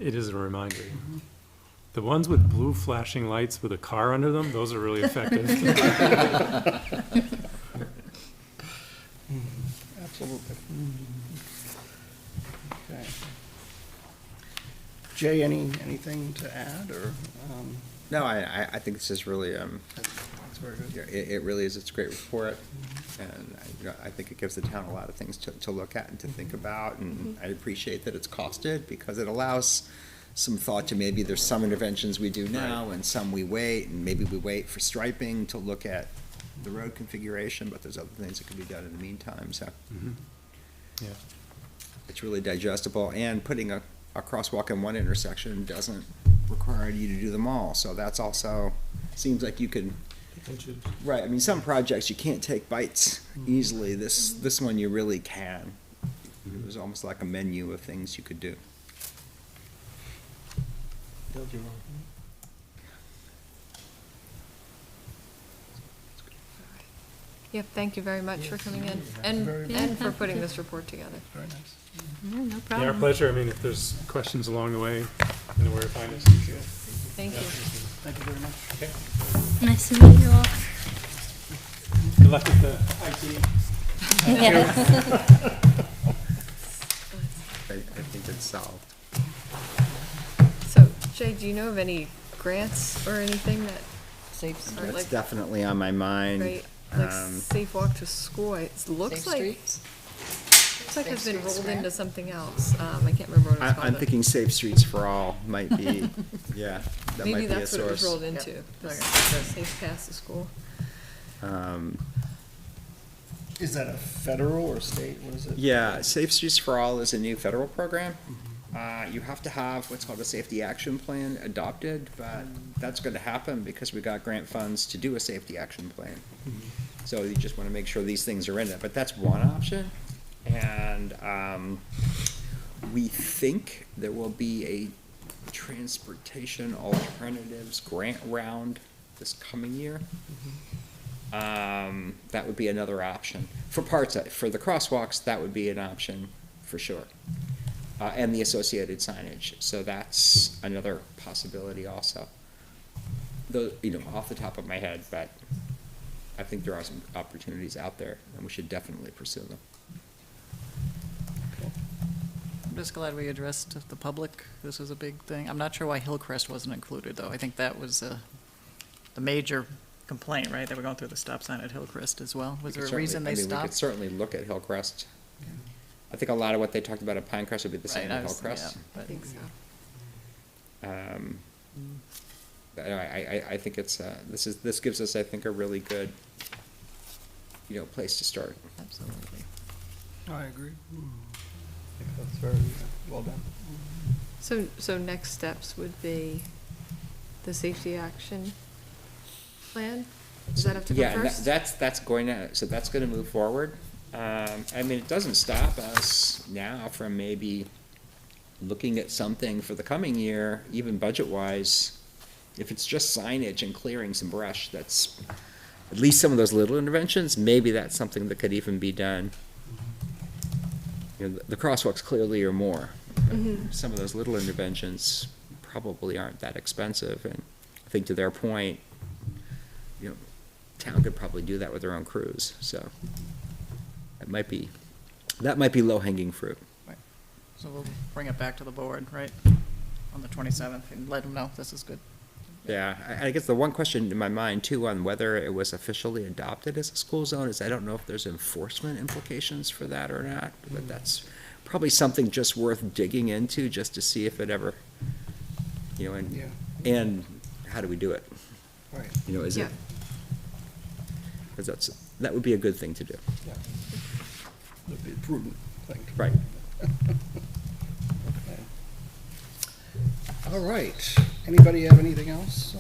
it is a reminder. The ones with blue flashing lights with a car under them, those are really effective. Absolutely. Okay. Jay, anything to add, or, No, I think this is really, that's very good. yeah, it really is, it's a great report, and I think it gives the town a lot of things to look at and to think about, and I appreciate that it's costed, because it allows some thought to maybe there's some interventions we do now, and some we wait, and maybe we wait for striping to look at the road configuration, but there's other things that can be done in the meantime, so Yeah. it's really digestible, and putting a crosswalk in one intersection doesn't require you to do them all, so that's also, seems like you can. Right, I mean, some projects you can't take bites easily, this one you really can. It was almost like a menu of things you could do. Yep, thank you very much for coming in and, Very good. and for Thank putting you. this report together. Very nice. yeah, no Yeah, our problem. pleasure. I mean, if there's questions along the way, you know where to find us. Thank you. Thank you very much. Okay. Nice to meet you all. Good luck with the IT. Yes. I think it's solved. So, Jay, do you know of any grants or anything that, Safe, or That's like, definitely on my mind. right, like Um, Safe Walk to School? It looks safe like, streets? looks like Safe it's been Streets rolled grant? into something else. I can't remember what it's called. I'm but thinking Safe Streets for All might be, yeah, that Maybe might be a that's what it was source. rolled into, the Okay. Safe Path to School. Is that a federal or state? What is it? Yeah, Safe Streets for All is a new federal program. You have to have what's called a safety action plan adopted, but that's gonna happen because we got grant funds to do a safety action plan. So you just wanna make sure these things are in it, but that's one option. And, we think there will be a transportation alternatives grant round this coming year. That would be another option. For parts of, for the crosswalks, that would be an option for sure. And the associated signage, so that's another possibility also. Though, off the top of my head, but I think there are some opportunities out there, and we should definitely pursue them. I'm just glad we addressed the public. This was a big thing. I'm not sure why Hillcrest wasn't included, though. I think that was the major complaint, right? They were going through the stop sign at Hillcrest as well. Was there a reason they We could stopped? certainly look at Hillcrest. I think a lot of what they talked about at Pinecrest would be the same Right, at I was- Hillcrest. yeah, I but- think so. But anyway, I think it's, this gives us, I think, a really good, place to start. Absolutely. I agree. That's very well done. So next steps would be the safety action plan? Does that have to go Yeah, and first? that's going to move forward. It doesn't stop us now from maybe looking at something for the coming year, even budget-wise. If it's just signage and clearing some brush, that's, at least some of those little interventions, maybe that's something that could even be done. The crosswalks clearly are more. Some of those little interventions probably aren't that expensive, and I think to their point, town could probably do that with their own crews, so that might be low-hanging fruit. So we'll bring it back to the board, right, on the 27th, and let them know this is good. Yeah, I guess the one question in my mind too on whether it was officially adopted as a school zone is I don't know if there's enforcement implications for that or not, but that's probably something just worth digging into just to see if it ever, and how do we do it? Right. Is it? Yeah. Because that would be a good thing to do. That'd be a prudent thing. Right. Okay. All right. Anybody have anything else?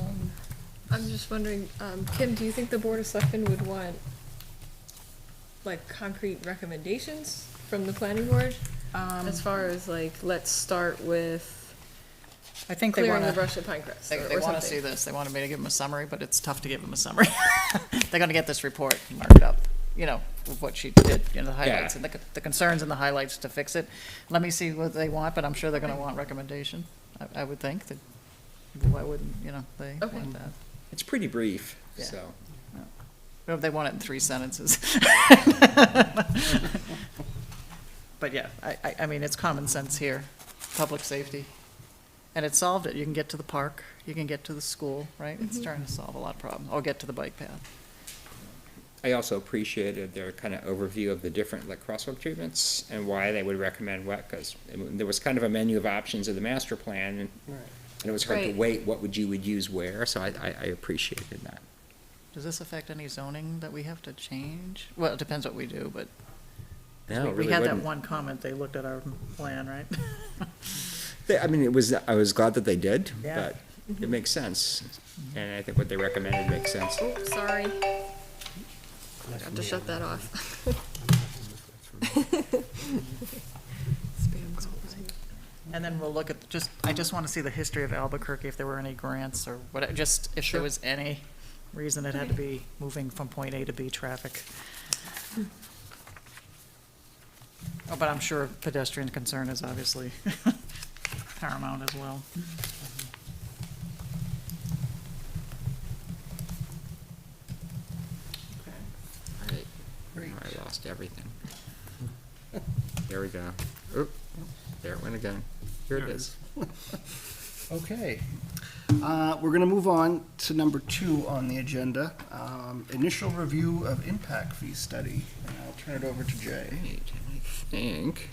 I'm just wondering, Kim, do you think the Board of Selectmen would want, like, concrete recommendations from the planning board? As far as, like, let's start with I think they clearing want the to, brush at Pinecrest they or want to see something. this. They wanted me to give them a summary, but it's tough to give them a summary. They're going to get this report marked up, with what she did, the highlights, and the concerns and the highlights to fix it. Let me see what they want, but I'm sure they're going to want recommendation. I would think that, why wouldn't, they Okay. want that? It's pretty brief, Yeah. so. Well, they want it in 3 sentences. But yeah, it's common sense here, public safety. And it solved it. You can get to the park, you can get to the school, right? It's starting to solve a lot of problems, or get to the bike path. I also appreciated their kind of overview of the different crosswalk treatments and why they would recommend what, because there was kind of a menu of options in the master plan, and it was hard to Right. weight what would use where, so I appreciated that. Does this affect any zoning that we have to change? Well, it depends what we do, but No, it we really had that wouldn't. one comment, they looked at our plan, right? I was glad that they did, Yeah. but it makes sense, and I think what they recommended makes sense. Oh, sorry. I have to shut that off. Spam calls. And then we'll look at, I just want to see the history of Albuquerque, if there were any grants or what, just if there was any reason it had to be moving from point A to B traffic. Oh, but I'm sure pedestrian concern is obviously paramount as well. I lost everything. There we go. Oop, there it went again. Here it is. Okay. We're going to move on to number 2 on the agenda, initial review of impact fee study. And I'll turn it over to Jay. Right, I think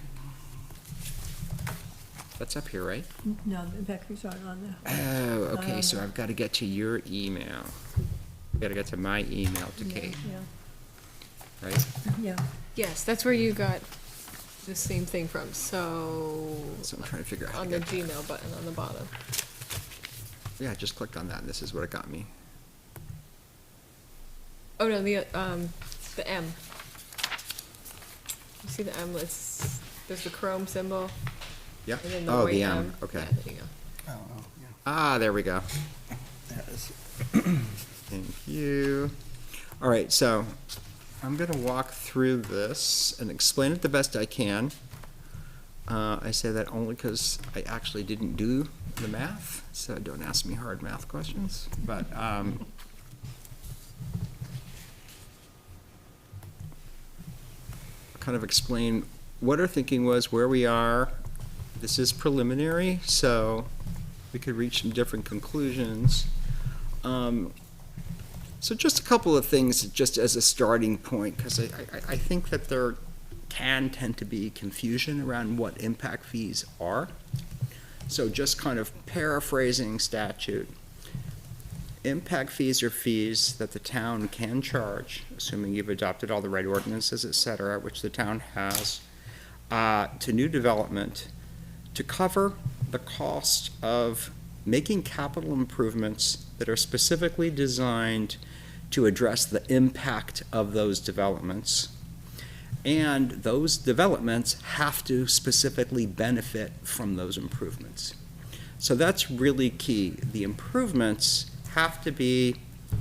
that's up here, right? No, the impact fees aren't on there. Oh, okay, so I've got to get to your email. Got to get to my email to Kate, right? Yeah, Yes, that's where you got the same thing from, so So I'm trying to figure out how on to the get. Gmail button on the bottom. Yeah, I just clicked on that, and this is what it got me. Oh, no, the M. You see the M, there's the Chrome symbol, Yep. and then the Oh, white the M. M. Okay. Yeah, there you go. Oh, yeah. Ah, there we go. That is. Thank you. All right, so I'm going to walk through this and explain it the best I can. I say that only because I actually didn't do the math, so don't ask me hard math questions. But kind of explain what our thinking was, where we are. This is preliminary, so we could reach some different conclusions. So just a couple of things just as a starting point, because I think that they're can tend to be confusion around what impact fees are. So just kind of paraphrasing statute, impact fees are fees that the town can charge, assuming you've adopted all the right ordinances, et cetera, which the town has, to new development to cover the cost of making capital improvements that are specifically designed to address the impact of those developments. And those developments have to specifically benefit from those improvements. So that's really key. The improvements have to be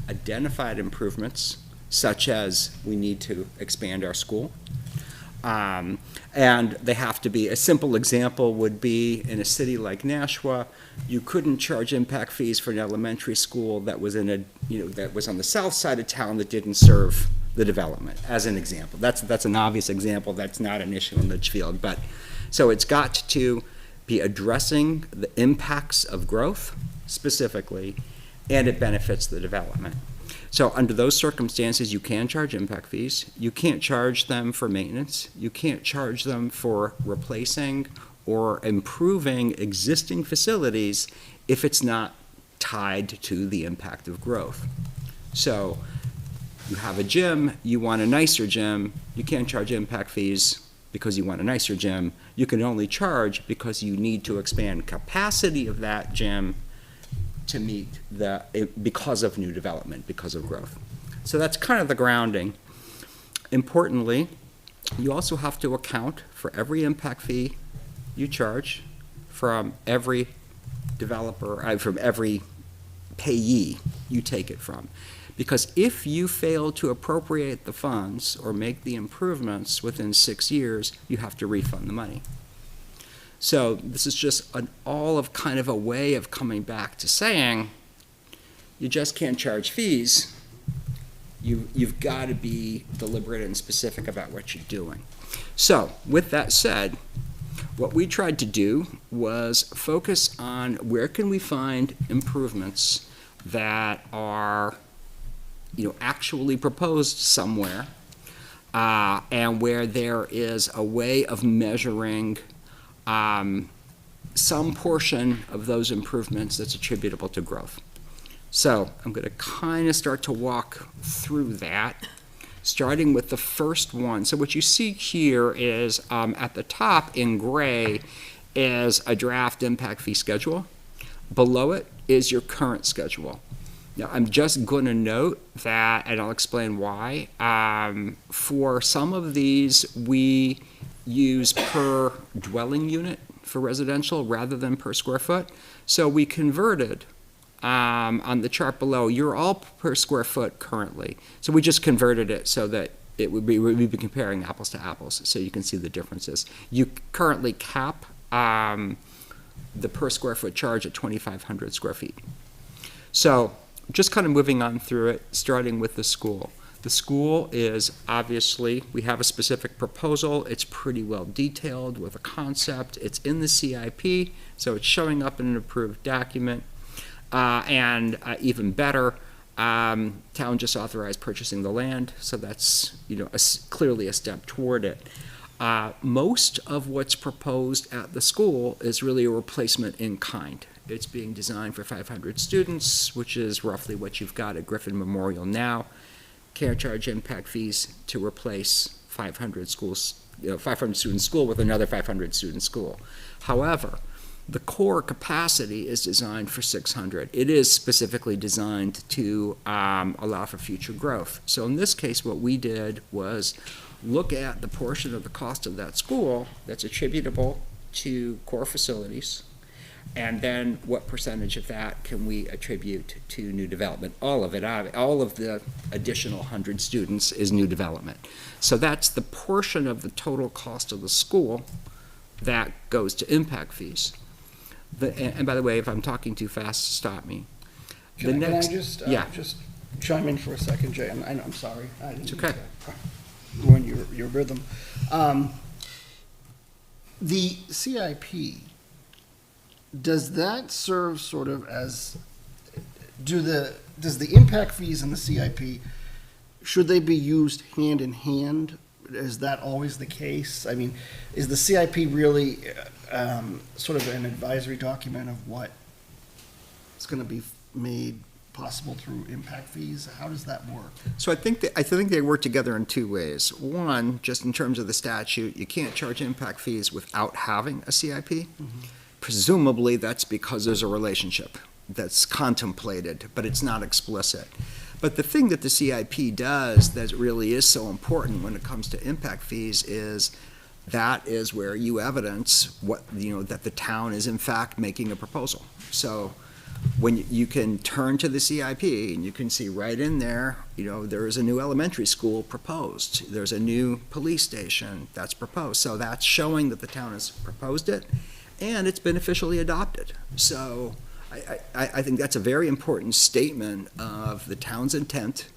identified improvements, such as we need to expand our school. And they have to be, a simple example would be in a city like Nashua, you couldn't charge impact fees for an elementary school that was in a, that was on the south side of town that didn't serve the development, as an example. That's an obvious example. That's not an issue in Litchfield. But so it's got to be addressing the impacts of growth specifically, and it benefits the development. So under those circumstances, you can charge impact fees. You can't charge them for maintenance. You can't charge them for replacing or improving existing facilities if it's not tied to the impact of growth. So you have a gym, you want a nicer gym, you can't charge impact fees because you want a nicer gym. You can only charge because you need to expand capacity of that gym to meet because of new development, because of growth. So that's kind of the grounding. Importantly, you also have to account for every impact fee you charge from every developer, from every payee you take it from. Because if you fail to appropriate the funds or make the improvements within 6 years, you have to refund the money. So this is just all of kind of a way of coming back to saying, you just can't charge fees. You've got to be deliberate and specific about what you're doing. So with that said, what we tried to do was focus on where can we find improvements that are, actually proposed somewhere, and where there is a way of measuring some portion of those improvements that's attributable to growth. So I'm going to kind of start to walk through that, starting with the first one. So what you see here is at the top in gray is a draft impact fee schedule. Below it is your current schedule. Now, I'm just going to note that, and I'll explain why. For some of these, we use per dwelling unit for residential rather than per square foot. So we converted on the chart below, you're all per square foot currently. So we just converted it so that we'd be comparing apples to apples, so you can see the differences. You currently cap the per square foot charge at 2,500 square feet. So just kind of moving on through it, starting with the school. The school is obviously, we have a specific proposal. It's pretty well detailed with a concept. It's in the CIP, so it's showing up in an approved document. And even better, town just authorized purchasing the land, so that's clearly a step toward it. Most of what's proposed at the school is really a replacement in kind. It's being designed for 500 students, which is roughly what you've got at Griffin Memorial now. Can't charge impact fees to replace 500 schools, 500 student school with another 500 student school. However, the core capacity is designed for 600. It is specifically designed to allow for future growth. So in this case, what we did was look at the portion of the cost of that school that's attributable to core facilities, and then what percentage of that can we attribute to new development? All of it, all of the additional 100 students is new development. So that's the portion of the total cost of the school that goes to impact fees. And by the way, if I'm talking too fast, stop me. Can I just chime in for a second, Jay? I'm sorry. I didn't It's okay. ruin your rhythm. The CIP, does that serve sort of as, does the impact fees in the CIP, should they be used hand in hand is that always the case? I mean, is the CIP really sort of an advisory document of what is going to be made possible through impact fees? How does that work? So I think they work together in two ways. One, just in terms of the statute, you can't charge impact fees without having a CIP. Presumably, that's because there's a relationship that's contemplated, but it's not explicit. But the thing that the CIP does that really is so important when it comes to impact fees is that is where you evidence what, that the town is in fact making a proposal. So when you can turn to the CIP and you can see right in there, there is a new elementary school proposed. There's a new police station that's proposed. So that's showing that the town has proposed it and it's been officially adopted. So I think that's a very important statement of the town's intent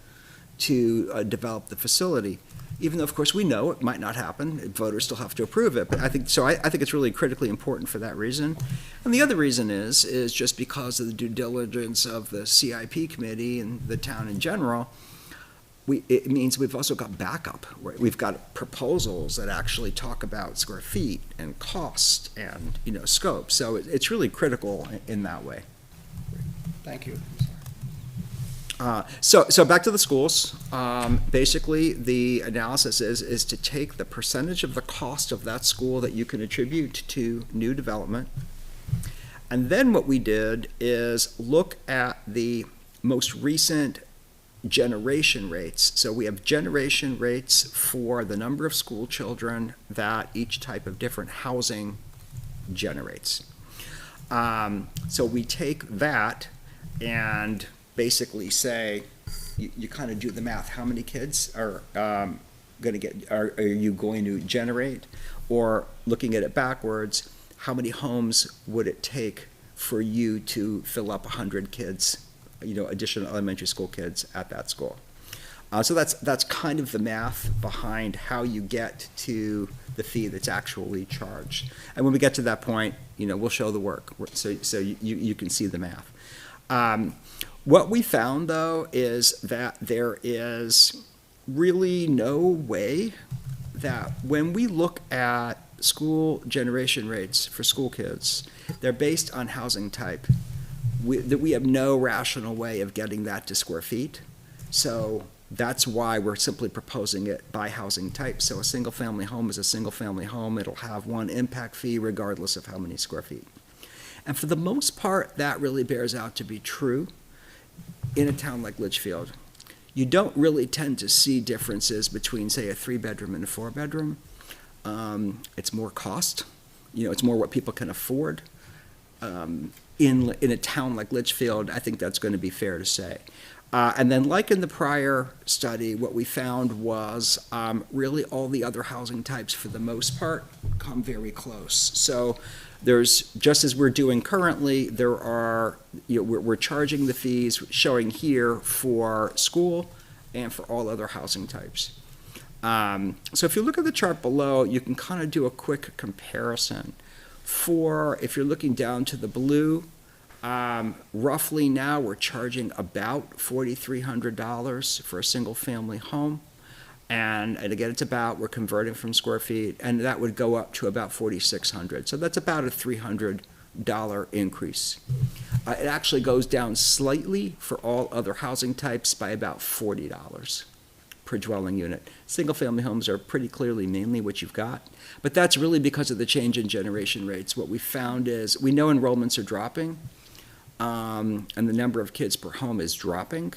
to develop the facility. Even though, of course, we know it might not happen, voters still have to approve it. But I think it's really critically important for that reason. And the other reason is just because of the due diligence of the CIP committee and the town in general. It means we've also got backup. Right? We've got proposals that actually talk about square feet and cost and scope. So it's really critical in that way. Thank you. So back to the schools. Basically, the analysis is to take the percentage of the cost of that school that you can attribute to new development. And then what we did is look at the most recent generation rates. So we have generation rates for the number of school children that each type of different housing generates. So we take that and basically say, you kind of do the math. How many kids are you going to generate? Or looking at it backwards, how many homes would it take for you to fill up 100 kids, additional elementary school kids at that school? So that's kind of the math behind how you get to the fee that's actually charged. And when we get to that point, we'll show the work, so you can see the math. What we found, though, is that there is really no way that when we look at school generation rates for school kids, they're based on housing type. That we have no rational way of getting that to square feet. So that's why we're simply proposing it by housing type. So a single-family home is a single-family home. It'll have one impact fee regardless of how many square feet. And for the most part, that really bears out to be true in a town like Litchfield. You don't really tend to see differences between, say, a 3-bedroom and a 4-bedroom. It's more cost. It's more what people can afford. In a town like Litchfield, I think that's going to be fair to say. And then, like in the prior study, what we found was really all the other housing types, for the most part, come very close. So there's, just as we're doing currently, there are, we're charging the fees showing here for school and for all other housing types. So if you look at the chart below, you can kind of do a quick comparison. If you're looking down to the blue, roughly now we're charging about $4,300 for a single-family home. And again, we're converting from square feet, and that would go up to about $4,600. So that's about a $300 increase. It actually goes down slightly for all other housing types by about $40 per dwelling unit. Single-family homes are pretty clearly mainly what you've got, but that's really because of the change in generation rates. What we found is we know enrollments are dropping, and the number of kids per home is dropping.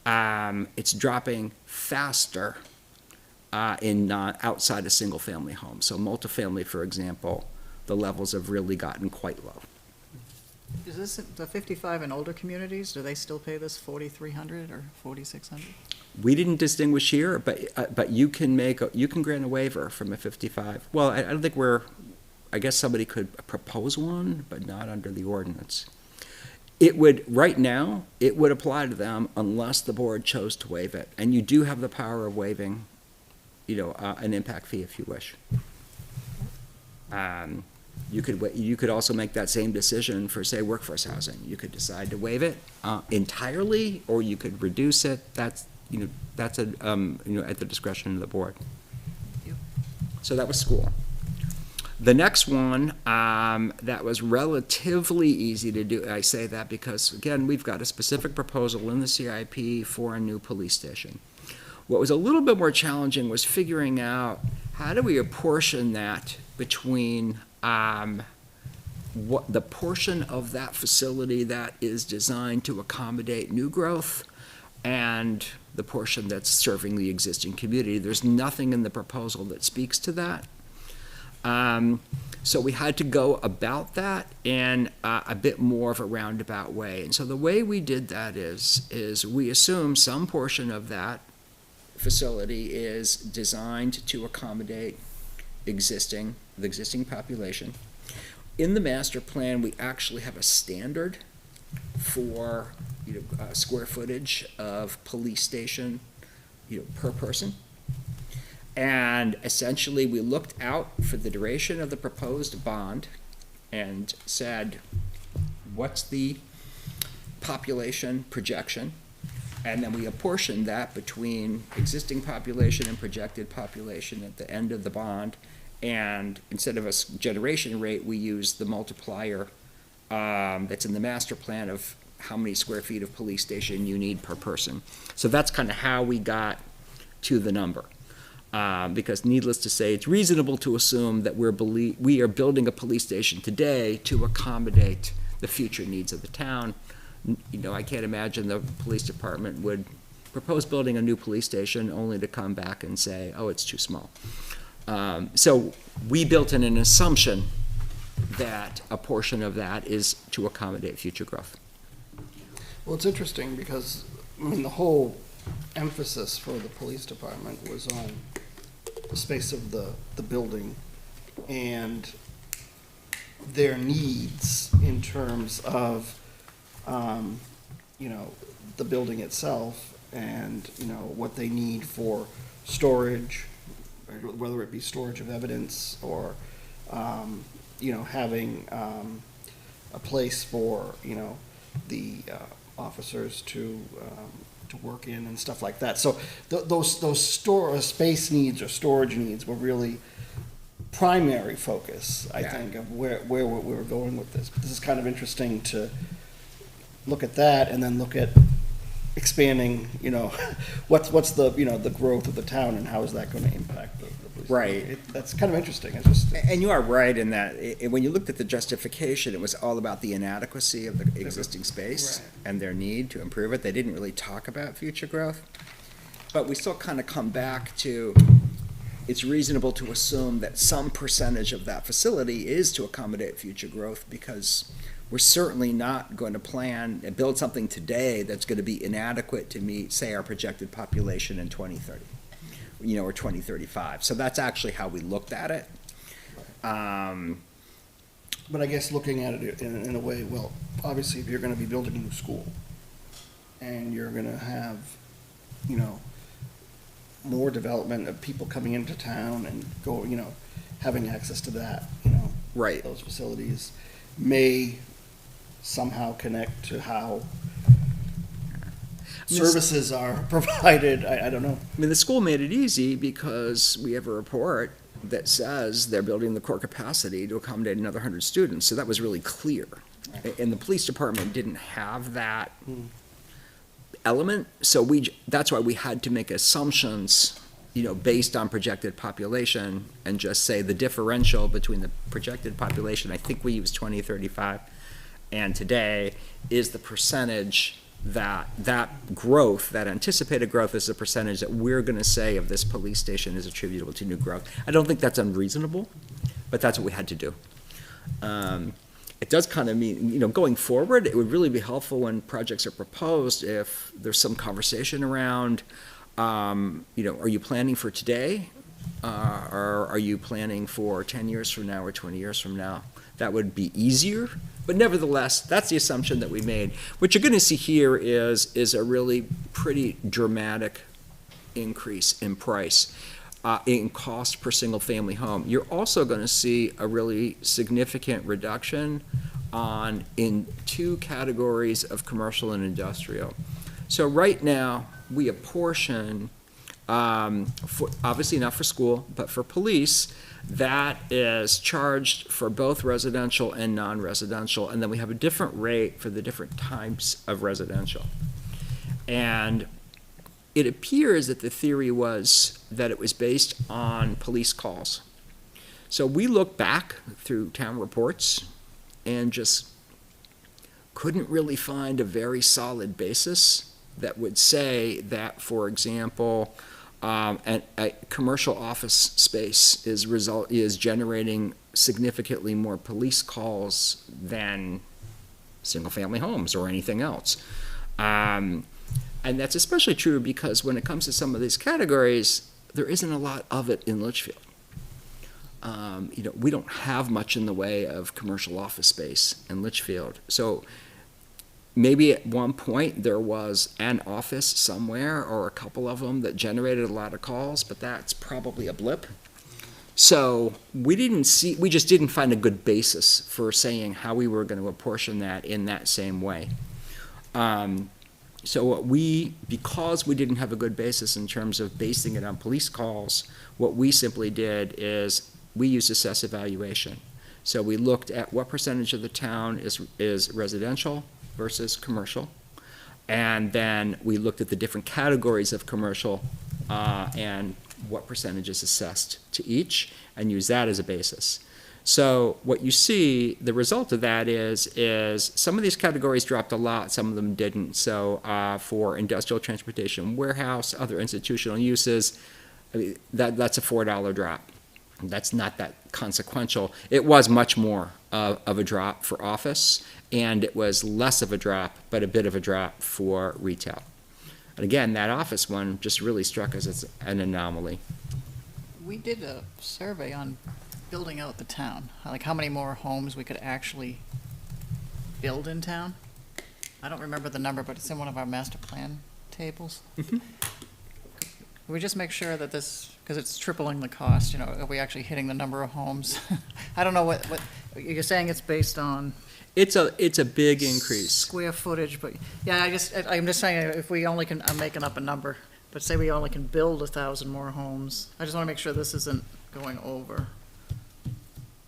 It's dropping faster outside a single-family home. So multifamily, for example, the levels have really gotten quite low. Is this the 55 and older communities? Do they still pay this 4,300 or 4,600? We didn't distinguish here, but you can grant a waiver from a 55. Well, I don't think I guess somebody could propose one, but not under the ordinance. Right now, it would apply to them unless the board chose to waive it. And you do have the power of waiving, an impact fee if you wish. You could also make that same decision for, say, workforce housing. You could decide to waive it entirely, or you could reduce it. That's at the discretion of the board. So that was school. The next one, that was relatively easy to do. I say that because, again, we've got a specific proposal in the CIP for a new police station. What was a little bit more challenging was figuring out how do we apportion that between what the portion of that facility that is designed to accommodate new growth and the portion that's serving the existing community. There's nothing in the proposal that speaks to that. So we had to go about that in a bit more of a roundabout way. And so the way we did that is we assume some portion of that facility is designed to accommodate the existing population. In the master plan, we actually have a standard for square footage of police station per person. And essentially, we looked out for the duration of the proposed bond and said, what's the population projection? And then we apportioned that between existing population and projected population at the end of the bond. And instead of a generation rate, we used the multiplier that's in the master plan of how many square feet of police station you need per person. So that's kind of how we got to the number. Because needless to say, it's reasonable to assume that we are building a police station today to accommodate the future needs of the town. I can't imagine the police department would propose building a new police station only to come back and say, oh, it's too small. So we built in an assumption that a portion of that is to accommodate future growth. Well, it's interesting because, the whole emphasis for the police department was on the space of the building and their needs in terms of, the building itself and, what they need for storage, whether it be storage of evidence or, having a place for, the officers to work in and stuff like that. So those space needs or storage needs were really primary focus, I think, of where we were going with this. But this is kind of interesting to look at that and then look at expanding, what's the, the growth of the town and how is that going to impact the police? Right. That's kind of interesting. It's just, And you are right in that when you looked at the justification, it was all about the inadequacy of the existing space Right. and their need to improve it. They didn't really talk about future growth. But we still kind of come back to, it's reasonable to assume that some percentage of that facility is to accommodate future growth, because we're certainly not going to plan and build something today that's going to be inadequate to meet, say, our projected population in 2030. Or 2035. So that's actually how we looked at it. but I guess looking at it in a way, well, obviously if you're going to be building a new school and you're going to have, more development of people coming into town and having access to that, Right. those facilities may somehow connect to how services are provided. I don't know. The school made it easy because we have a report that says they're building the core capacity to accommodate another 100 students. So that was really clear. And the police department didn't have that element. So that's why we had to make assumptions, based on projected population and just say the differential between the projected population, I think we used 2035, and today is the percentage that growth, that anticipated growth, is the percentage that we're going to say of this police station is attributable to new growth. I don't think that's unreasonable, but that's what we had to do. It does kind of mean, going forward, it would really be helpful when projects are proposed if there's some conversation around, are you planning for today? Or are you planning for 10 years from now or 20 years from now? That would be easier. But nevertheless, that's the assumption that we made. What you're going to see here is a really pretty dramatic increase in price, in cost per single-family home. You're also going to see a really significant reduction in two categories of commercial and industrial. So right now, we apportion obviously not for school, but for police, that is charged for both residential and non-residential, and then we have a different rate for the different types of residential. And it appears that the theory was that it was based on police calls. So we looked back through town reports and just couldn't really find a very solid basis that would say that, for example, a commercial office space is generating significantly more police calls than single-family homes or anything else. And that's especially true because when it comes to some of these categories, there isn't a lot of it in Litchfield. We don't have much in the way of commercial office space in Litchfield. So maybe at one point there was an office somewhere or a couple of them that generated a lot of calls, but that's probably a blip. So we just didn't find a good basis for saying how we were going to apportion that in that same way. So because we didn't have a good basis in terms of basing it on police calls, what we simply did is we used assess evaluation. So we looked at what percentage of the town is residential versus commercial, and then we looked at the different categories of commercial and what percentage is assessed to each, and use that as a basis. So what you see, the result of that is some of these categories dropped a lot, some of them didn't. So for industrial transportation, warehouse, other institutional uses, that's a $4 drop. That's not that consequential. It was much more of a drop for office, and it was less of a drop, but a bit of a drop for retail. And again, that office one just really struck us as an anomaly. We did a survey on building out the town, like how many more homes we could actually build in town. I don't remember the number, but it's in one of our master plan tables. Mm-hmm. We just make sure that this, because it's tripling the cost, are we actually hitting the number of homes? I don't know what you're saying. It's based on It's a big increase. square footage, but yeah, I'm just saying if we only can, I'm making up a number, but say we only can build 1,000 more homes. I just want to make sure this isn't going over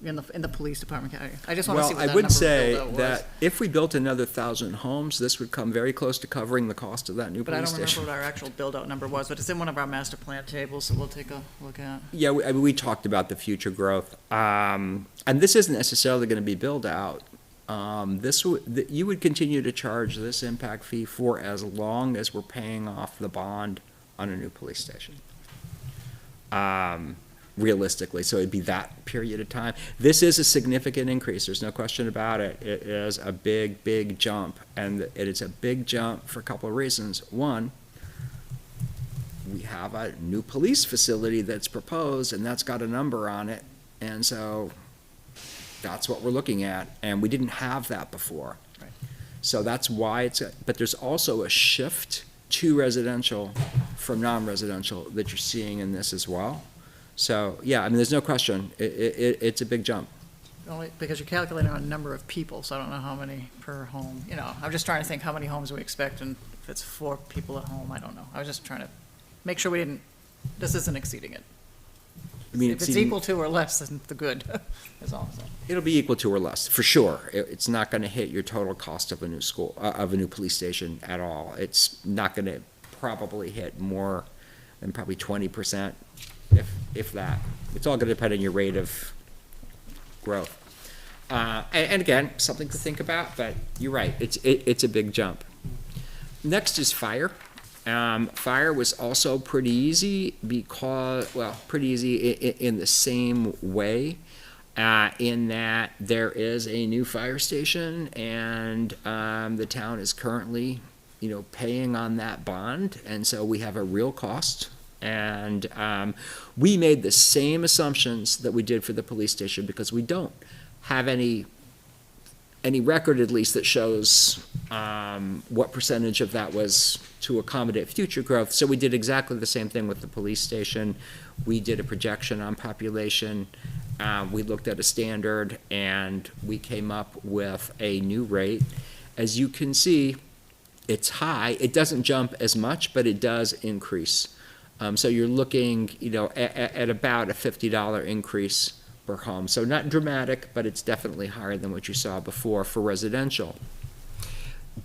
in the police department category. I just want to see what that I would number say build-out was. that if we built another 1,000 homes, this would come very close to covering the cost of that new But I police don't remember station. what our actual build-out number was, but it's in one of our master plan tables, so we'll take a look at. Yeah, we talked about the future growth, and this isn't necessarily going to be built out. You would continue to charge this impact fee for as long as we're paying off the bond on a new police station. Realistically, so it'd be that period of time. This is a significant increase, there's no question about it. It is a big, big jump, and it is a big jump for a couple of reasons. One, we have a new police facility that's proposed, and that's got a number on it, and so that's what we're looking at, and we didn't have that before. Right. So that's why but there's also a shift to residential from non-residential that you're seeing in this as well. So, yeah, I mean, there's no question, it's a big jump. Only because you're calculating on number of people, so I don't know how many per home. I'm just trying to think how many homes we expect, and if it's 4 people at home, I don't know. I was just trying to make sure this isn't exceeding it. I mean, If it's equal to or less, then the good, is all I'm saying. It'll be equal to or less, for sure. It's not gonna hit your total cost of a new of a new police station at all. It's not gonna probably hit more than probably 20%, if that. It's all gonna depend on your rate of growth. And again, something to think about, but you're right, it's a big jump. Next is fire. Fire was also pretty easy pretty easy in the same way, in that there is a new fire station, and the town is currently, paying on that bond, and so we have a real cost. And we made the same assumptions that we did for the police station, because we don't have any record, at least, that shows what percentage of that was to accommodate future growth. So we did exactly the same thing with the police station. We did a projection on population. We looked at a standard, and we came up with a new rate. As you can see, it's high. It doesn't jump as much, but it does increase. So you're looking, at about a $50 increase per home. So not dramatic, but it's definitely higher than what you saw before for residential.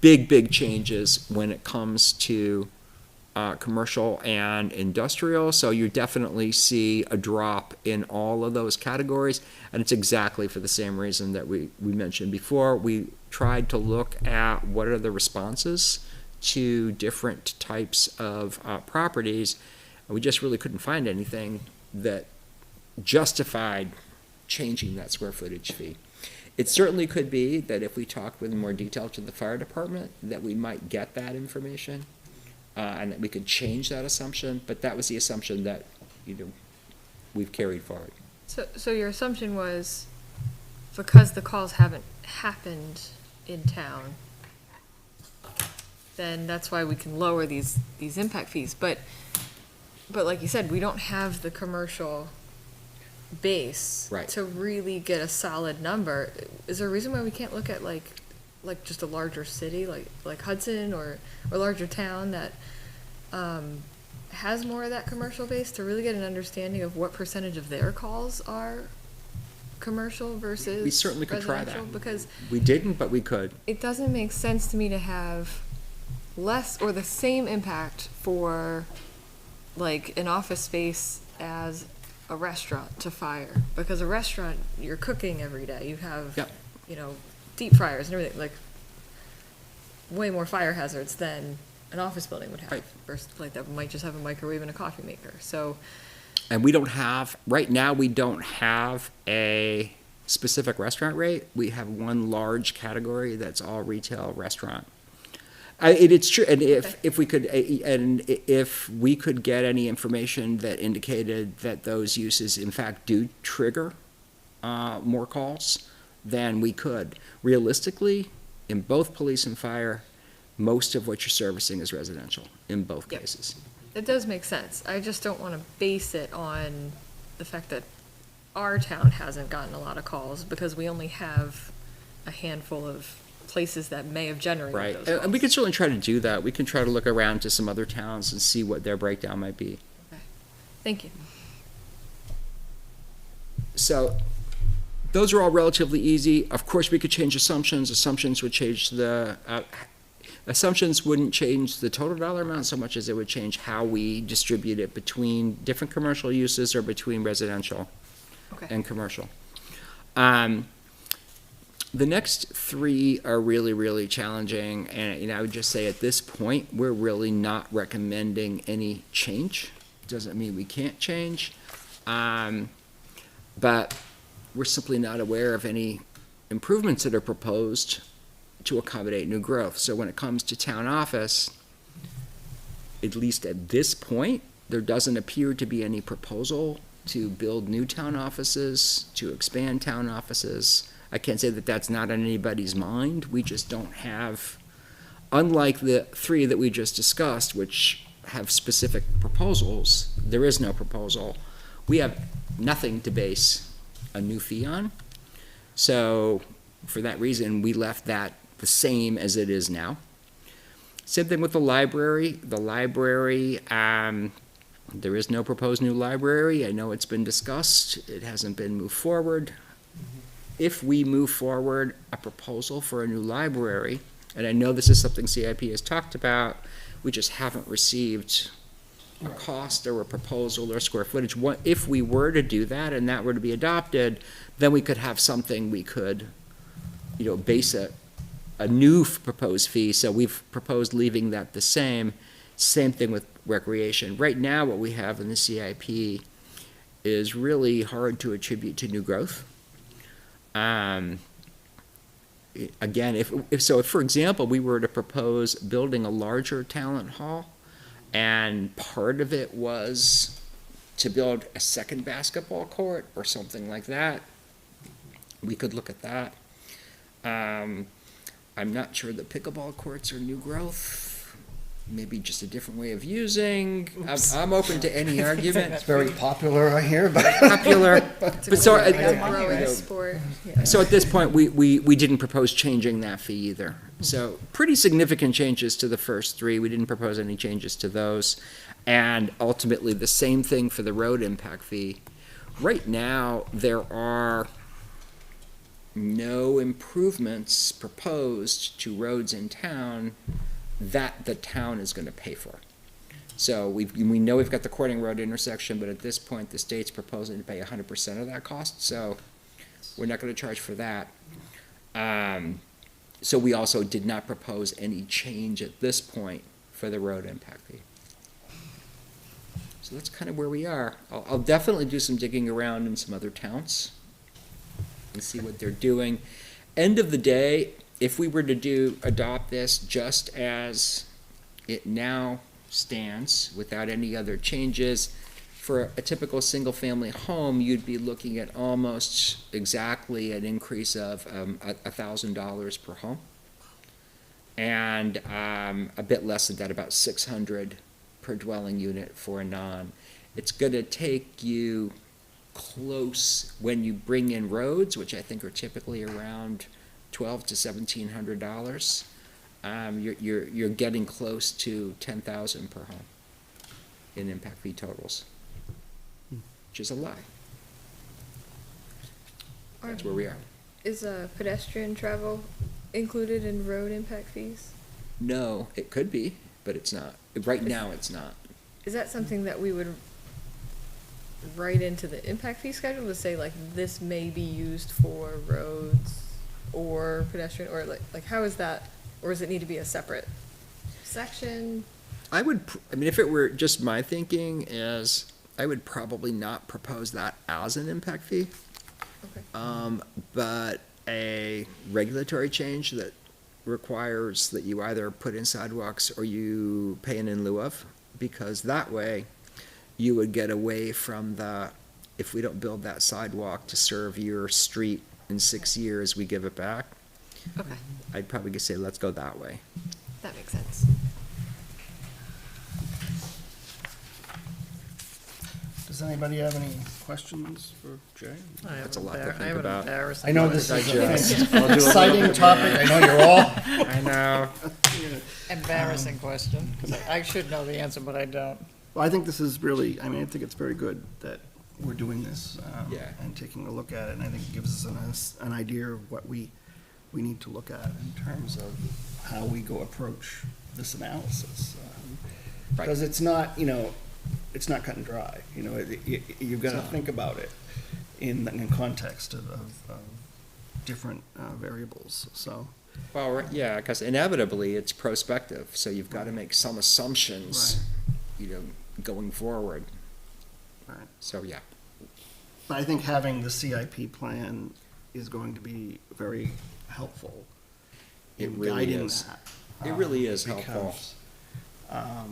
Big changes when it comes to commercial and industrial. So you definitely see a drop in all of those categories. And it's exactly for the same reason that we mentioned before. We tried to look at what are the responses to different types of properties. And we just really couldn't find anything that justified changing that square footage fee. It certainly could be that if we talked with more detail to the fire department, that we might get that information, and that we could change that assumption, but that was the assumption that, we've carried forward. So your assumption was, because the calls haven't happened in town, then that's why we can lower these impact fees, but like you said, we don't have the commercial base Right. to really get a solid number. Is there a reason why we can't look at like just a larger city, like Hudson or a larger town that has more of that commercial base to really get an understanding of what percentage of their calls are commercial versus We certainly could try residential? that. Because We didn't, but we could. it doesn't make sense to me to have less or the same impact for like an office space as a restaurant to fire, because a restaurant, you're cooking every day, you have Yep. deep fryers and everything, like way more fire hazards than an office building would have. Right. Versus like that might just have a microwave and a coffee maker. So And we don't have, right now, we don't have a specific restaurant rate. We have one large category that's all retail restaurant. It's true, and if we could, and if we could get any information that indicated that those uses in fact do trigger more calls, then we could. Realistically, in both police and fire, most of what you're servicing is residential, in both Yep. cases. it does make sense. I just don't want to base it on the fact that our town hasn't gotten a lot of calls, because we only have a handful of places that may have generated Right, those calls. and we can certainly try to do that. We can try to look around to some other towns and see what their breakdown might be. Thank you. So those are all relatively easy. Of course, we could change assumptions. Assumptions would change assumptions wouldn't change the total dollar amount so much as it would change how we distribute it between different commercial uses or between residential Okay. and commercial. The next three are really challenging, and I would just say at this point, we're really not recommending any change. Doesn't mean we can't change, but we're simply not aware of any improvements that are proposed to accommodate new growth. So when it comes to town office, at least at this point, there doesn't appear to be any proposal to build new town offices, to expand town offices. I can't say that that's not on anybody's mind. We just don't have, unlike the three that we just discussed, which have specific proposals, there is no proposal. We have nothing to base a new fee on. So for that reason, we left that the same as it is now. Same thing with the library. The library, there is no proposed new library. I know it's been discussed. It hasn't been moved forward. If we move forward a proposal for a new library, and I know this is something CIP has talked about, we just haven't received a cost or a proposal or square footage. If we were to do that and that were to be adopted, then we could have something we could, base a new proposed fee. So we've proposed leaving that the same. Same thing with recreation. Right now, what we have in the CIP is really hard to attribute to new growth. Again, if for example, we were to propose building a larger talent hall, and part of it was to build a second basketball court or something like that, we could look at that. I'm not sure the pickleball courts are new growth. maybe just a different way of using. I'm open to any argument. It's very popular, I hear, but. Popular, It's a but so, growing- Yeah, money, growing right? sport. so at this point, we didn't propose changing that fee either. So pretty significant changes to the first three. We didn't propose any changes to those. And ultimately, the same thing for the road impact fee. Right now, there are no improvements proposed to roads in town that the town is gonna pay for. So we know we've got the Corning Road intersection, but at this point, the state's proposing to pay 100% of that cost, so we're not gonna charge for that. So we also did not propose any change at this point for the road impact fee. So that's kind of where we are. I'll definitely do some digging around in some other towns and see what they're doing. End of the day, if we were to adopt this just as it now stands, without any other changes, for a typical single-family home, you'd be looking at almost exactly an increase of $1,000 per home. And a bit less than that, about $600 per dwelling unit for a non. It's gonna take you close, when you bring in roads, which I think are typically around $1,200 to $1,700, you're getting close to $10,000 per home in impact fee totals, which is a lot. That's where we are. Is pedestrian travel included in road impact fees? No, it could be, but it's not. Right now, it's not. Is that something that we would write into the impact fee schedule to say like this may be used for roads or pedestrian, or like how is that, or does it need to be a separate section? I mean, if it were just my thinking, is I would probably not propose that as an impact fee. Okay. But a regulatory change that requires that you either put in sidewalks or you pay an in lieu of, because that way you would get away from if we don't build that sidewalk to serve your street in 6 years, we give it back. Okay, I'd probably just say, let's go that way. that makes sense. Does anybody have any questions for Jay? That's a lot to I think have an about. embarrassing I know one. this is Digest. an exciting topic, I know you're all. I know. Embarrassing question, because I should know the answer, but I don't. Well, I think this is really, I mean, I think it's very good that we're doing this. Yeah. And taking a look at it, and I think it gives us an idea of what we need to look at in terms of how we go approach this analysis. Right. Because it's not, it's not cut and dry, you've got to think about it in context of different variables, so. Well, yeah, because inevitably it's prospective, so you've got to make some assumptions, going forward. Right. So, yeah. But I think having the CIP plan is going to be very helpful It in really guiding is. that. It really is helpful. because,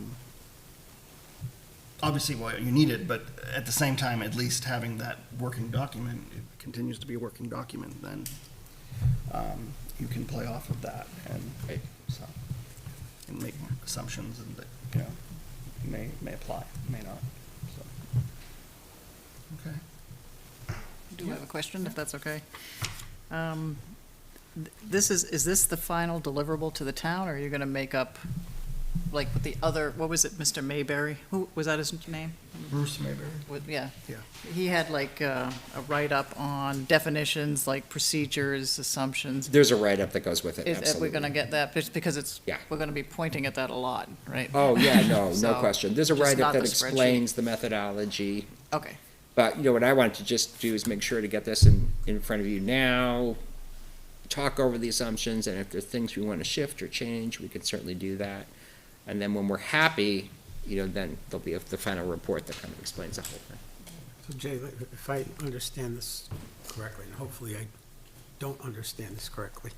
obviously, well, you need it, but at the same time, at least having that working document, it continues to be a working document, then you can play off of that and Right. so, and make assumptions and that, may apply, may not, so. Okay. Do you have a question, if that's okay? Is this the final deliverable to the town, or are you gonna make up, like with the other, what was it, Mr. Mayberry? Who, was that his name? Bruce Mayberry? Yeah. Yeah. He had like a write-up on definitions, like procedures, assumptions. There's a write-up that goes with it, Is, are we absolutely. gonna get that, just because Yeah. we're gonna be pointing at that a lot, right? Oh, yeah, no So, question. There's a just write-up not that the spreadsheet. explains the methodology. Okay, But, what I wanted to just do is make sure to get this in front of you now, talk over the assumptions, and if there's things we want to shift or change, we can certainly do that. And then when we're happy, then there'll be the final report that kind of explains the whole thing. So Jay, if I understand this correctly, and hopefully I don't understand this correctly,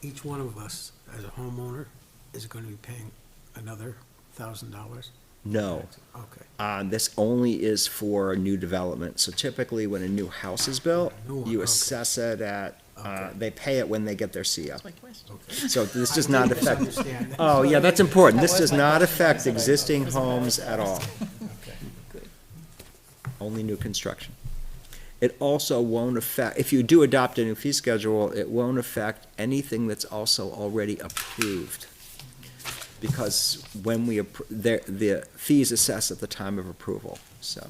each one of us as a homeowner is going to be paying another $1,000? No. Okay. This only is for new development. So typically, when a new house is built, New one, you okay. assess it at Okay. They pay it when they get their CO. That's my question. So this does not affect, Misunderstand that. oh, yeah, that's important. This That was does my not question. affect That's what I existing thought. homes at all. Okay. Only new construction. It also won't affect, if you do adopt a new fee schedule, it won't affect anything that's also already approved. Because when we, the fee is assessed at the time of approval, so.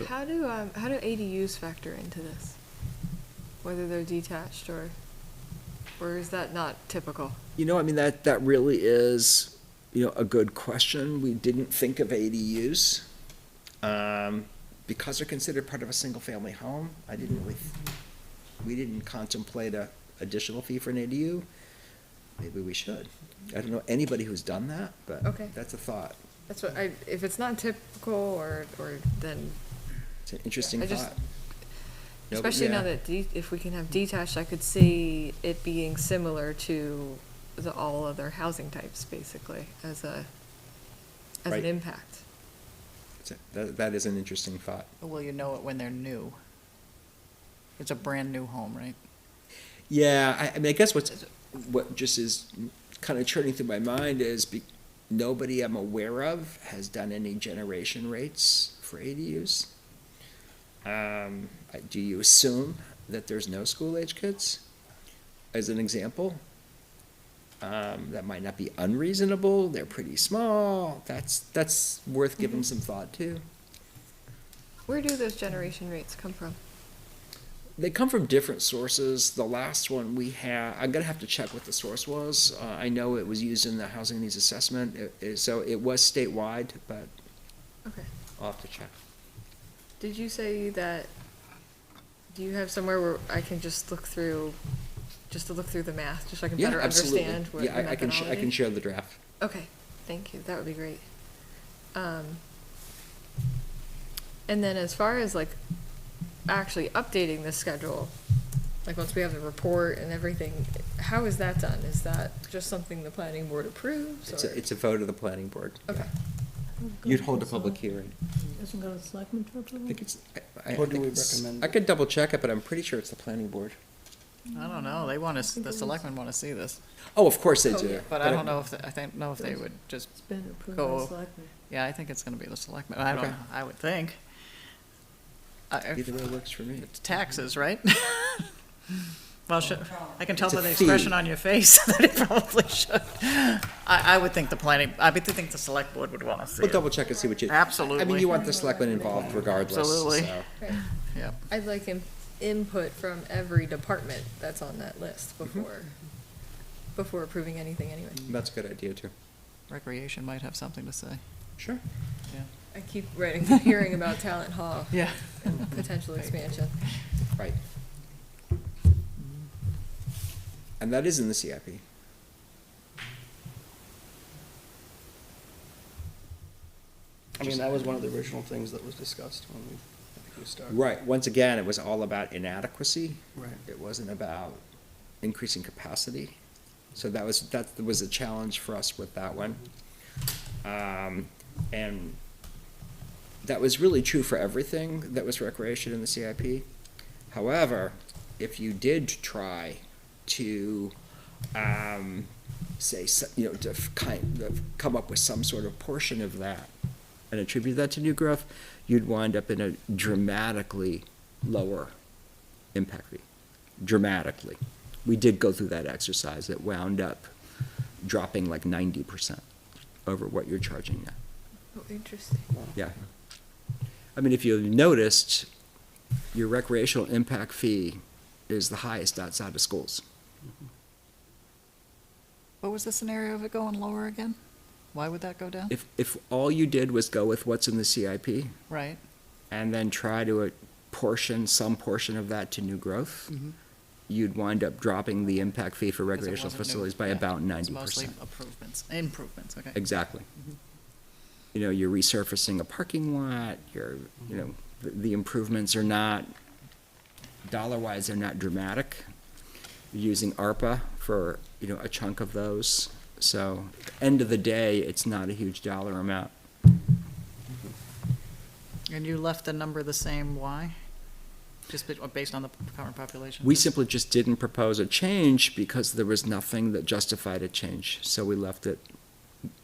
How do ADUs factor into this? Whether they're detached or is that not typical? You know, I mean, that really is, a good question. We didn't think of ADUs. Because they're considered part of a single-family home, we didn't contemplate a additional fee for an ADU. Maybe we should. I don't know anybody who's done that, but Okay. that's a thought. That's what if it's not typical or then, It's an interesting I just- thought. No, but especially now yeah. that if we can have detached, I could see it being similar to all other housing types, basically, as an Right. impact. That is an interesting thought. But will you know it when they're new? It's a brand-new home, right? Yeah, I mean, I guess what just is kind of churning through my mind is nobody I'm aware of has done any generation rates for ADUs. Do you assume that there's no school-age kids, as an example? That might not be unreasonable. They're pretty small. That's worth giving some thought to. Where do those generation rates come from? They come from different sources. The last one we had, I'm gonna have to check what the source was. I know it was used in the housing needs assessment, so it was statewide, but Okay. I'll have to check. Did you say that? Do you have somewhere where I can just look through the math, just so I can Yeah, better absolutely. understand what Yeah, the I can methodology? share the draft. Okay, thank you. That would be great. And then as far as actually updating the schedule, once we have the report and everything, how is that done? Is that just something the planning board approves? It's a vote of the planning board. Okay. You'd hold a public hearing. Doesn't go to the selectmen for I approval? think it's. Or do think we it's- recommend- I could double check it, but I'm pretty sure it's the planning board. I don't know, they want us, the selectmen want to see this, Oh, of course they Oh, do. yeah. but I don't know if, know if they would just, It's been approved by Go. the selectmen. yeah, I think it's gonna be the selectmen, I don't Okay. know, I would think. Either way works for me. It's taxes, right? Well, I can tell It's a by the expression fee. on your face that it probably should. I would think I would think the select board would want to see We'll it. double check and see what you. I mean, Absolutely. you want the selectmen involved regardless. Absolutely. so. Right. Yep. I'd like input from every department that's on that list before approving anything anyway. That's a good idea too. Recreation might have something to say. Sure. Yeah. I keep hearing about Talent Hall Yeah. and potential expansion. Right. And that is in the CIP. I mean, that was one of the original things that was discussed when we started. Right. Once again, it was all about inadequacy. Right. It wasn't about increasing capacity. So that was a challenge for us with that one. And that was really true for everything that was recreation in the CIP. However, if you did try to, to kind of come up with some sort of portion of that and attribute that to new growth, you'd wind up in a dramatically lower impact fee. Dramatically. We did go through that exercise. It wound up dropping like 90% over what you're charging now. Oh, interesting. Yeah. I mean, if you've noticed, your recreational impact fee is the highest outside of schools. What was the scenario of it going lower again? Why would that go down? If all you did was go with what's in the CIP Right. and then try to apportion some portion of that to new growth, you'd wind up dropping the impact fee for 'Cause it recreational wasn't new. facilities by Yeah. about It's 90%. mostly improvements, okay. Exactly. You're resurfacing a parking lot, the improvements are not, dollar-wise, they're not dramatic. You're using ARPA for, a chunk of those. So, end of the day, it's not a huge dollar amount. And you left the number the same, why? just based on the current population? We simply just didn't propose a change because there was nothing that justified a change, so we left it,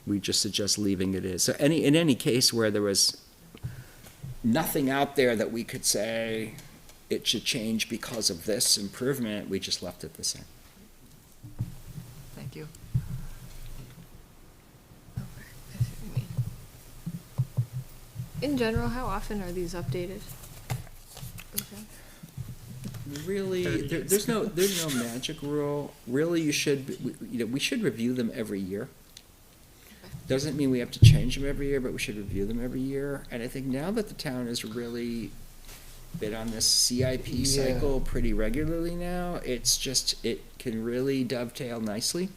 we just suggest leaving it as. So in any case where there was nothing out there that we could say it should change because of this improvement, we just left it the same. Thank you. Okay, I see what you mean. In general, how often are these updated? Okay. Really, there's no magic rule. Really, we should review them every year. Doesn't mean we have to change them every year, but we should review them every year. And I think now that the town has really been on this CIP cycle pretty regularly now, it's just, it can really dovetail nicely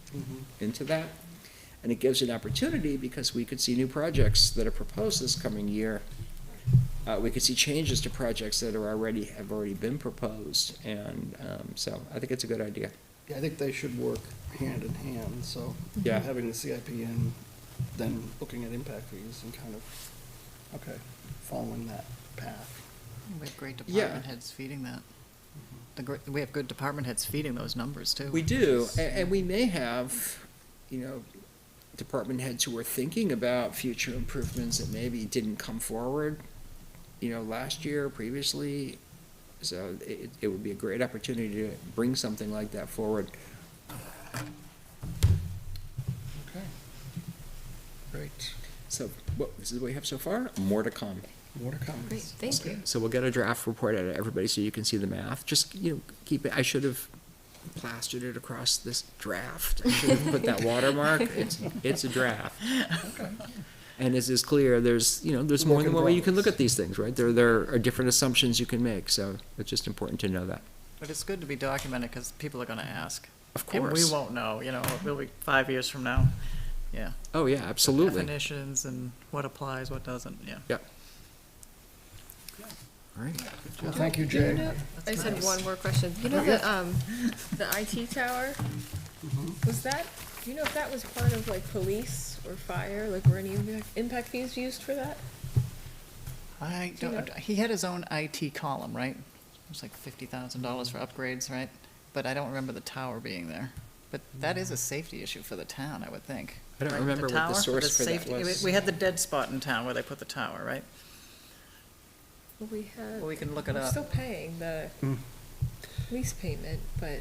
into that. And it gives an opportunity because we could see new projects that are proposed this coming year. We could see changes to projects that have already been proposed. And so I think it's a good idea. Yeah, I think they should work hand in hand, so Yeah. having the CIP and then looking at impact fees and kind of, okay, following that path. We have great Yeah. department heads feeding that. We have good department heads feeding those numbers, too. We do, and we may have, department heads who are thinking about future improvements that maybe didn't come forward, last year, previously. So it would be a great opportunity to bring something like that forward. Okay. Great. So, this is what we have so far. More to come. More to come. Great, thank you. So we'll get a draft report out of everybody so you can see the math. Just, keep it, I should have plastered it across this draft. I should have put that watermark. It's a draft. And as is clear, there's more than one way you can look at these things, right? There are different assumptions you can make, so it's just important to know that. But it's good to be documented, because people are gonna ask. Of And we course. wont know, we'll be 5 years from now. Yeah. Oh, yeah, absolutely. Definitions and what applies, what doesn't, yeah. Yep. All right. Well, thank you, Jay. I just had nice. one more question. You know the IT tower, was that, do you know if that was part of like police or fire? Like were any impact fees used for that? I Do you don't, he had his own IT column, right? It was like $50,000 for upgrades, right? But I don't remember the tower being there. But that is a safety issue for the town, I would think. I don't Right? remember what the tower, source for that safety- was. We had the dead spot in town where they put the tower, right? Well, we had, Well, we can look it we're up. still paying the lease payment, but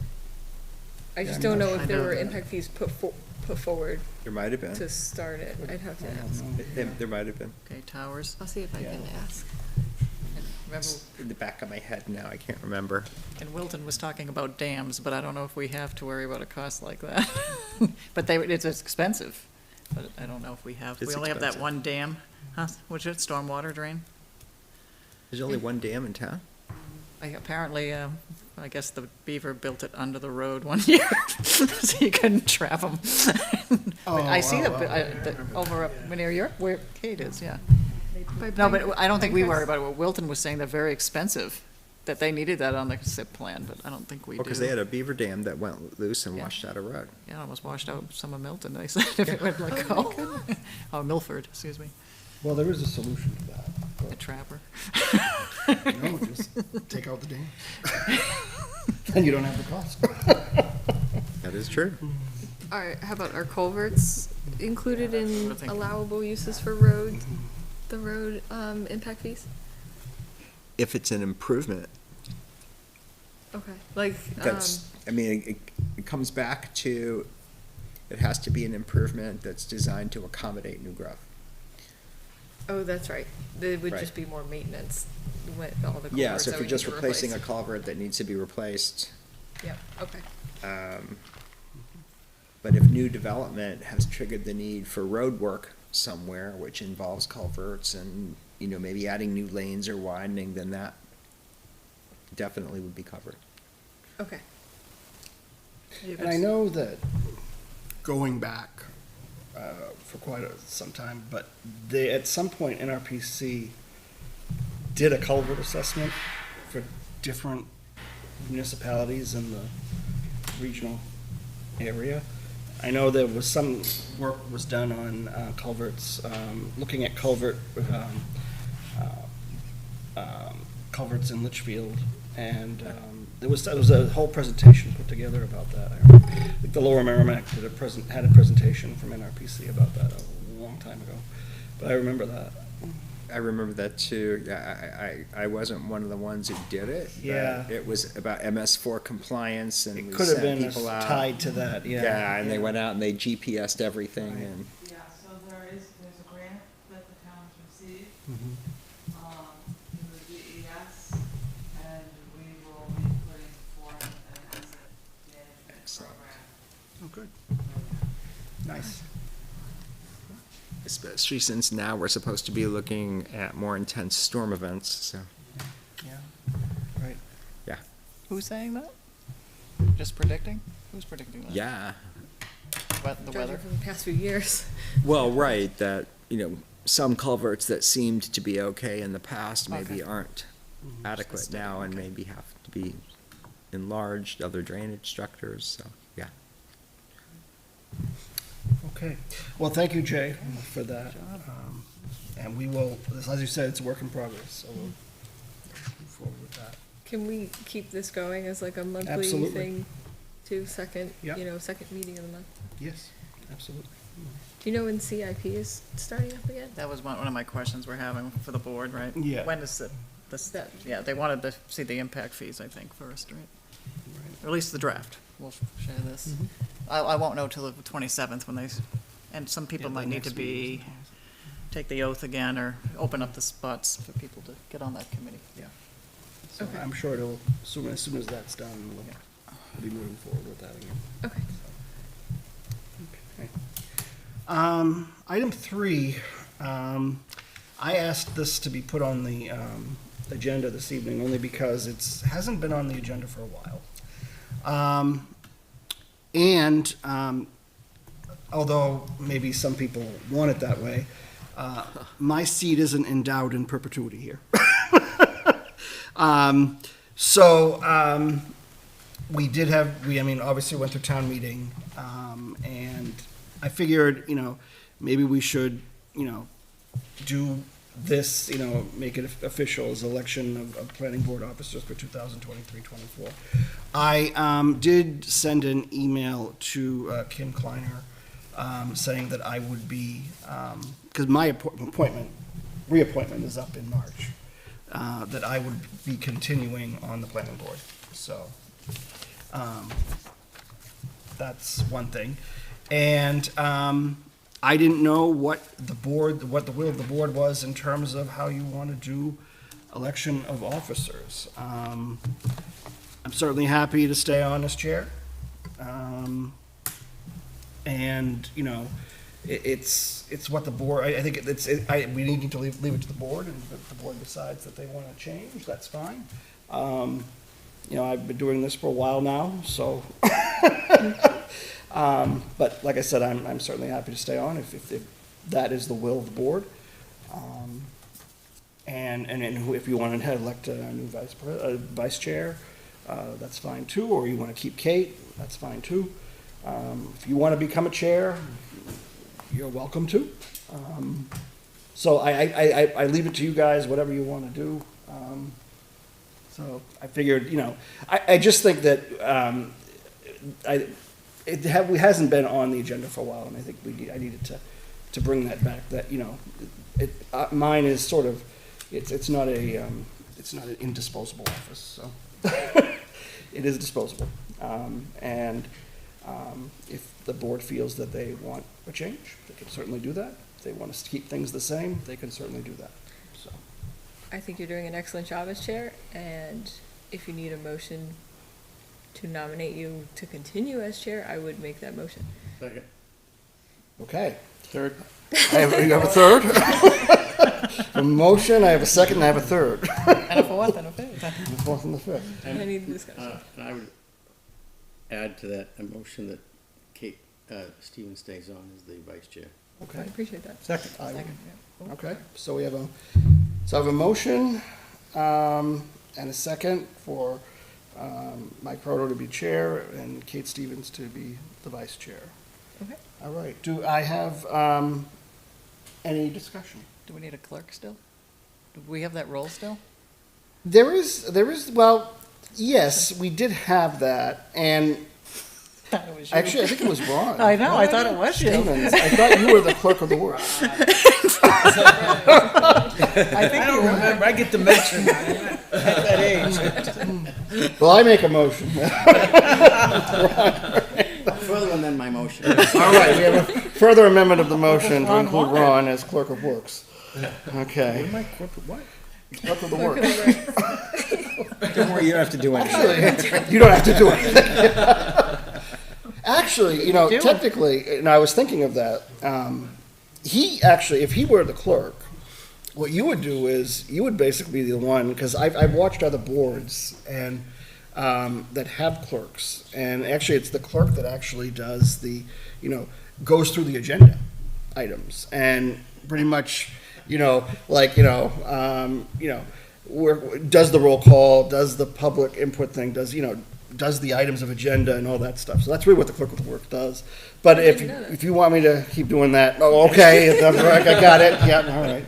I Yeah, just I'm don't not know sure. if there I know were that. impact fees put forward There might have been. to start it. I'd have to I don't ask. know. There might have been. Okay, towers. I'll see if I can ask. Remember, In the back of my head now, I can't remember. and Wilton was talking about dams, but I don't know if we have to worry about a cost like that. But it's expensive, but I don't know if we have. It's We only have that expensive. one dam, huh? Which is stormwater drain? There's only one dam in town? Apparently, I guess the beaver built it under the road one year, so you couldn't trap them. I see over up near York, where Kate is, yeah. No, but I don't think we worry about it. What Wilton was saying, they're very expensive, that they needed that on the SIP plan, but I don't think we do. Because they had a beaver dam that went loose and Yeah. washed out a road. Yeah, it almost washed out some of Milton, they said, if it would let go. Oh, Milford, excuse me, Well, there is a solution to that. a trapper. No, just take out the dam. Then you don't have the cost. That is true. All right, how about our culverts included Yeah, that's what in we're thinking. allowable uses for the road, impact fees? If it's an improvement, Okay, like, that's, it comes back to, it has to be an improvement that's designed to accommodate new growth. oh, that's right. There would Right. just be more maintenance with all the culverts Yeah, so that if we you're just need to replacing a replace. culvert that needs to be replaced, Yep, okay. but if new development has triggered the need for road work somewhere, which involves culverts and, maybe adding new lanes or widening, then that definitely would be covered. Okay. And I know that going back for quite some time, but they, at some point, NRPC did a culvert assessment for different municipalities in the regional area. I know there was some work was done on culverts, looking at culverts in Litchfield, And there was a whole presentation put together about that. I remember, I think the Lower Merrimack had a presentation from NRPC about that a long time ago. But I remember that. I remember that too. Yeah, I wasn't one of the ones who did it. but Yeah. It was about MS4 compliance, and It we could have sent been people out. tied to that, yeah. Yeah, and they went out and they GPSed everything, Right. and Yeah, so there's a grant that the towns receive, Mhm. through the DES, and we will be putting forth an asset management Excellent. program. Oh, good. Nice. especially since now we're supposed to be looking at more intense storm events, so, Yeah. Right. yeah. Who's saying that? Just predicting? Who's predicting that? Yeah. The Judging weather? from the past few years. Well, right, that, some culverts that seemed to be okay in the past maybe Okay. aren't Mhm. adequate now and maybe have to be enlarged, other drainage structures, so, yeah. Okay. Well, thank you, Jay, for that. And we will, as you said, it's a work in progress, so we'll move forward with that. Can we keep this going as like a monthly Absolutely. thing too? Second, Yeah. second meeting of the month? Yes, absolutely. Do you know when CIP is starting up again? That was one of my questions we're having for the board, right? Yeah. When is That- yeah, they wanted to see the impact fees, I think, first, right? Right. Or at least the draft. We'll share this. Mhm. I won't know till the 27th when and some people Yeah, might the need to next meeting is take the oath again or open up the spots for people to get on that committee. So Okay. I'm sure it'll, as soon as that's done, we'll be moving forward with that again. Okay. Okay. Item 3, I asked this to be put on the agenda this evening only because hasn't been on the agenda for a while. Although maybe some people want it that way, my seat isn't endowed in perpetuity here. We did obviously went through town meeting, and I figured, maybe we should, do this, make it official as election of planning board officers for 2023-24. I did send an email to Kim Kleiner saying that I would be, because my reappointment is up in March, that I would be continuing on the planning board. So that's one thing. And I didn't know what the will of the board was in terms of how you want to do election of officers. I'm certainly happy to stay on as chair. And, it's what the board, I think we need to leave it to the board, and if the board decides that they want to change, that's fine. I've been doing this for a while now, so. But like I said, I'm certainly happy to stay on if that is the will of the board. And if you want to elect a new vice chair, that's fine too, or you want to keep Kate, that's fine too. If you want to become a chair, you're welcome to. So I leave it to you guys, whatever you want to do. So I figured, I just think that it hasn't been on the agenda for a while, and I think I needed to bring that back. That mine is sort of, it's not an indisposable office, so it is disposable. If the board feels that they want a change, they can certainly do that. If they want to keep things the same, they can certainly do that. So I think you're doing an excellent job as chair, and if you need a motion to nominate you to continue as chair, I would make that motion. Second. okay. Third. You have a third? A motion, I have a second, I have a third. And a fourth and a fifth. The fourth and the fifth. Any discussion? And I would add to that a motion that Kate Stevens stays on as the vice chair. I Okay. appreciate that. Second. Second, yeah. Okay, so I have a motion, and a second for, Mike Proto to be chair and Kate Stevens to be the vice chair. Okay. All right, do I have, any discussion? Do we need a clerk still? Do we have that role still? There is, well, Yes, we did have that, and actually, I think it was Ron. I know, I thought it was you. Stevens. I thought you were the clerk of the works. I think you were. Remember, I get dementia now, at that age. Well, I make a motion. Further amend my motion. All right, we have a further amendment of the motion to include Ron as clerk of works. Okay. Clerk of the works. Don't worry, you don't have to do anything. You don't have to do anything. Actually, technically, and I was thinking of that, he actually, if he were the clerk, what you would do is, you would basically be the one, because I've watched other boards and, that have clerks, and actually, it's the clerk that actually does goes through the agenda items, and pretty much, does the roll call, does the public input thing, does the items of agenda and all that stuff. So that's really what the clerk of the work does. But if you want me to keep doing that, okay, if I'm correct, I got it. Yeah, all right.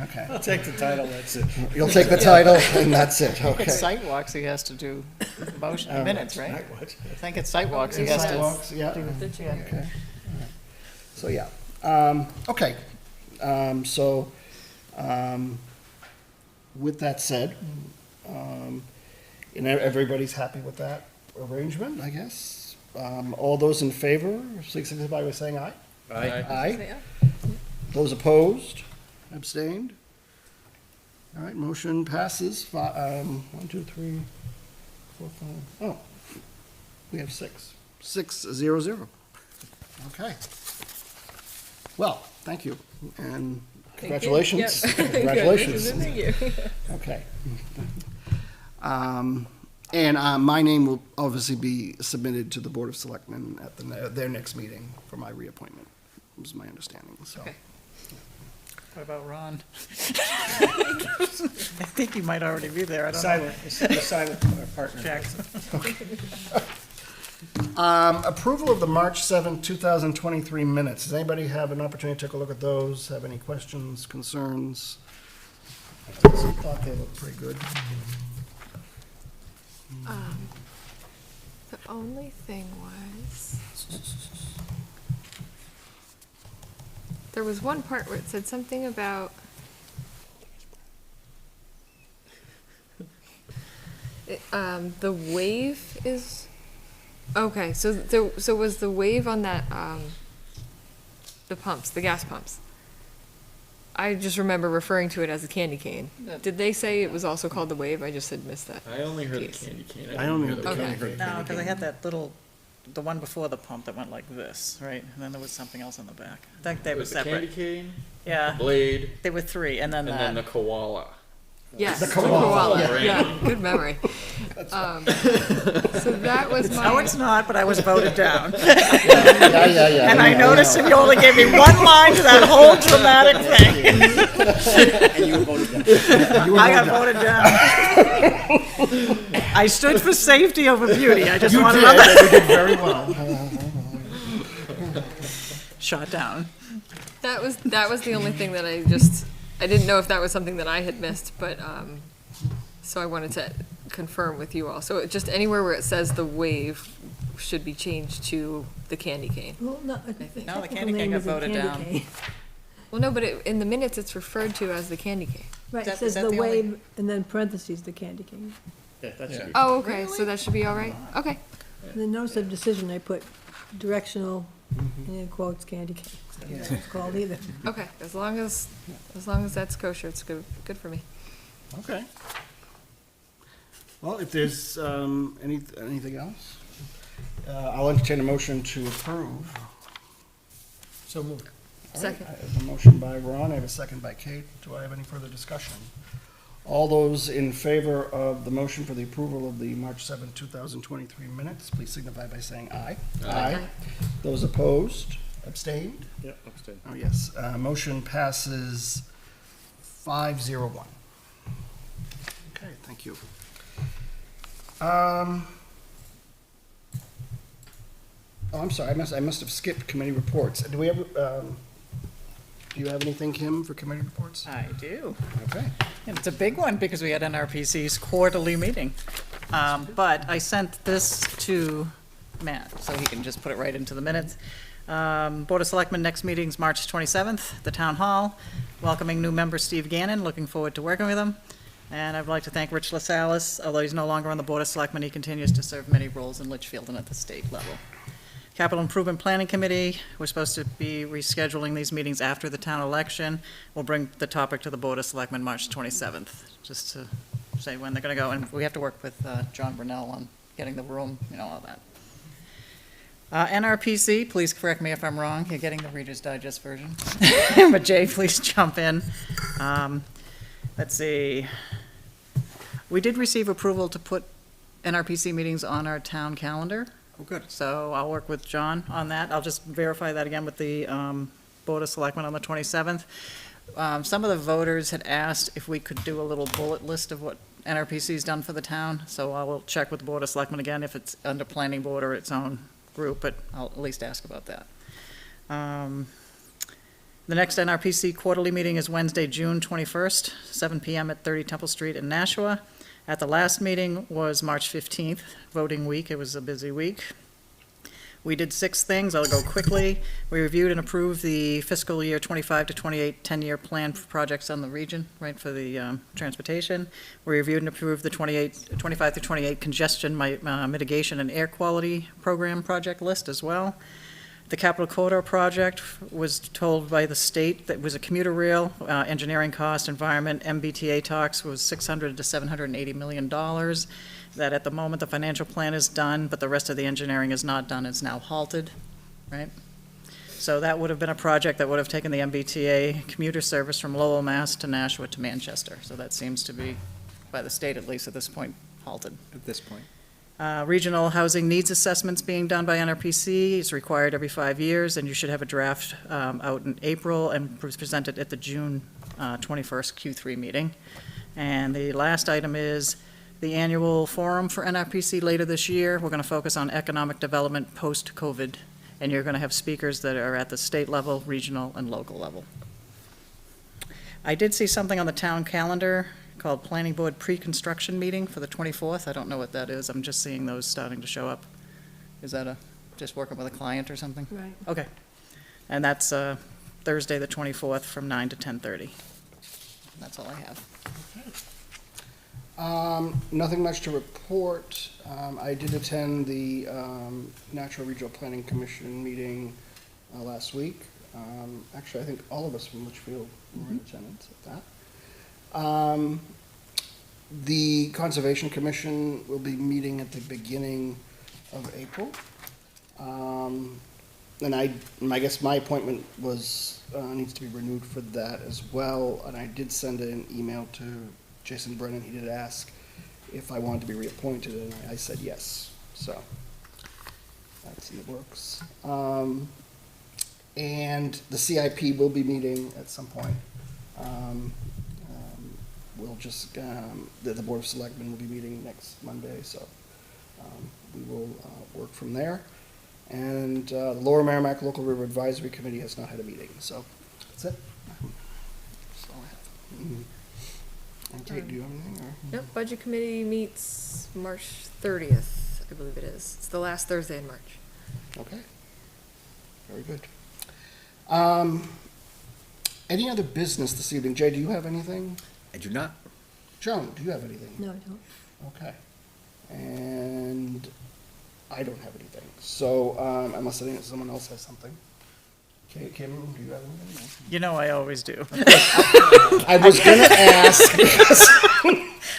Okay. I'll take the title, that's it. You'll take the title, and that's it. Okay. It's sidewalks he has to do motion, minutes, right? I think it's sidewalks he has to. Sidewalks, yeah. Do with the chair. Okay. So, yeah. Okay. With that said, and everybody's happy with that arrangement, I guess. All those in favor, please signify by saying aye. Aye. Aye. Those opposed, abstained. All right, motion passes. 1, 2, 3, 4, 5. Oh, we have 6. 6-0-0. Okay. Well, thank you, and congratulations. Congratulations. Thank you. Okay. And my name will obviously be submitted to the Board of Selectmen at their next meeting for my reappointment, was my understanding, so. Okay. What about Ron? I think he might already be there, I don't know. Silent partner. Jackson. Approval of the March 7th, 2023 minutes. Does anybody have an opportunity to take a look at those? Have any questions, concerns? I thought they looked pretty good. The only thing was, there was one part where it said something about the wave is, okay, so was the wave on that, the pumps, the gas pumps? I just remember referring to it as a candy cane. Did they say it was also called the wave? I just had missed that. I only heard the piece. candy cane. I only heard the Okay. candy cane. No, because I had that little, the one before the pump that went like this, right? And then there was something else on the back. I think they were separate. cane, Yeah, blade, there were 3, and then that. koala. Yes, The the koala, koala, yeah, good memory. So that was No, my, it's not, but I was voted down. Yeah. And I noticed that you only gave me one line to that whole dramatic thing. And you voted down. I got voted down. I stood for safety over beauty, I just wanted to. You did very well. Shot down. that was the only thing that I didn't know if that was something that I had missed, but, so I wanted to confirm with you all. So just anywhere where it says the wave should be changed to the candy cane. Well, no, No, the technical candy cane name got is a voted candy down. cane. Well, no, but in the minutes, it's referred to as the candy cane. Right, that- it says is that the the only- wave, and then parentheses, the candy cane. Yeah, that should be. Oh, okay, so that should be all right? Okay. And then notice of decision, I put directional, and in quotes, candy cane. I don't know what it's called either. Okay, as long as that's kosher, it's good for me. Okay. Well, if there's anything else, I'll entertain a motion to approve. So moved. All right, Second. I have a motion by Ron, I have a second by Kate. Do I have any further discussion? All those in favor of the motion for the approval of the March 7, 2023 minutes, please signify by saying aye. Aye. Those opposed, abstained? Yep, upstairs. Oh, yes. Motion passes 5-0-1. Okay, thank you. Oh, I'm sorry, I must have skipped committee reports. Do we have, Do you have anything, Kim, for committee reports? I do. Okay. And it's a big one because we had NRPC's quarterly meeting. But I sent this to Matt, so he can just put it right into the minutes. Board of Selectmen, next meeting's March 27th, the Town Hall. Welcoming new member Steve Gannon, looking forward to working with him. And I'd like to thank Rich LaSalle, although he's no longer on the Board of Selectmen, he continues to serve many roles in Litchfield and at the state level. Capital Improvement Planning Committee, we're supposed to be rescheduling these meetings after the town election. We'll bring the topic to the Board of Selectmen March 27th, just to say when they're gonna go. And we have to work with John Brunel on getting the room, all that. NRPC, please correct me if I'm wrong. You're getting the Reader's Digest version. But Jay, please jump in. Let's see. We did receive approval to put NRPC meetings on our town calendar. Oh, good. So I'll work with John on that. I'll just verify that again with the Board of Selectmen on the 27th. Some of the voters had asked if we could do a little bullet list of what NRPC's done for the town. So I will check with the Board of Selectmen again if it's under Planning Board or its own group, but I'll at least ask about that. The next NRPC quarterly meeting is Wednesday, June 21st, 7 p.m. at 30 Temple Street in Nashua. At the last meeting was March 15th, voting week. It was a busy week. We did 6 things. I'll go quickly. We reviewed and approved the fiscal year 25 to 28 10-year plan for projects on the region, right, for the transportation. We reviewed and approved the 25 to 28 congestion mitigation and air quality program project list as well. The Capital Corridor project was told by the state that was a commuter rail, engineering cost, environment, MBTA talks was $600 to $780 million. That at the moment the financial plan is done, but the rest of the engineering is not done, it's now halted, right? So that would have been a project that would have taken the MBTA commuter service from Lowell, Mass. To Nashua to Manchester. So that seems to be, by the state at least at this point, halted. At this point. Regional housing needs assessments being done by NRPC is required every 5 years, and you should have a draft out in April and presented at the June 21st Q3 meeting. And the last item is the annual forum for NRPC later this year. We're going to focus on economic development post-COVID, and you're going to have speakers that are at the state level, regional, and local level. I did see something on the town calendar called Planning Board Pre-Construction Meeting for the 24th. I don't know what that is. I'm just seeing those starting to show up. Is that just working with a client or something? Right. Okay. And that's Thursday, the 24th, from 9 to 10:30. That's all I have. Nothing much to report. I did attend the Natural Regional Planning Commission meeting last week. Actually, I think all of us from Litchfield were in attendance at that. The Conservation Commission will be meeting at the beginning of April. And I guess my appointment needs to be renewed for that as well. And I did send an email to Jason Brennan. He did ask if I wanted to be reappointed, and I said yes. So that's in the works. And the CIP will be meeting at some point. We'll just, the Board of Selectmen will be meeting next Monday, so we will work from there. And the Lower Merrimack Local River Advisory Committee has not had a meeting, so that's it. That's all I have. And Kate, do you have anything? Or? Nope, Budget Committee meets March 30th, I believe it is. It's the last Thursday in March. Okay. Very good. Any other business this evening? Jay, do you have anything? I do not. Joan, do you have anything? No, I don't. Okay. And I don't have anything. So unless someone else has something. Okay, Kim, do you have anything? You know I always do. I was going to ask because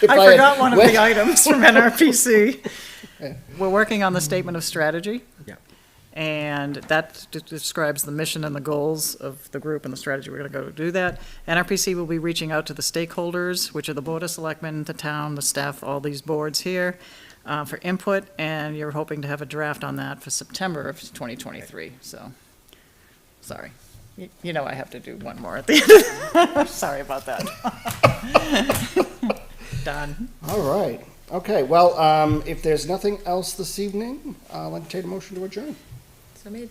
if I forgot one of the went- items from NRPC. Okay. We're working on the statement of strategy. Yeah. And that describes the mission and the goals of the group and the strategy. We're going to go do that. NRPC will be reaching out to the stakeholders, which are the Board of Selectmen, the town, the staff, all these boards here, for input, and you're hoping to have a draft on that for September of 2023. So, sorry. You know I have to do one more at the end. Sorry about that. Done. All right. Okay, well, if there's nothing else this evening, I'll entertain a motion to adjourn. So made.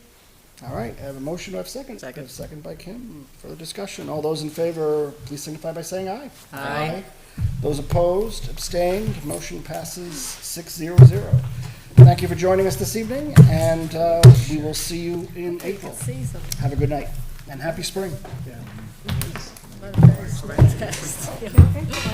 All right, I have a motion, do I have a second? Second. I have a second by Kim. Further discussion. All those in favor, please signify by saying aye. Aye. Those opposed, abstained, motion passes 6-0-0. Thank you for joining us this evening, and we will see you in April. See some. Have a good night, and happy spring. Okay, I don't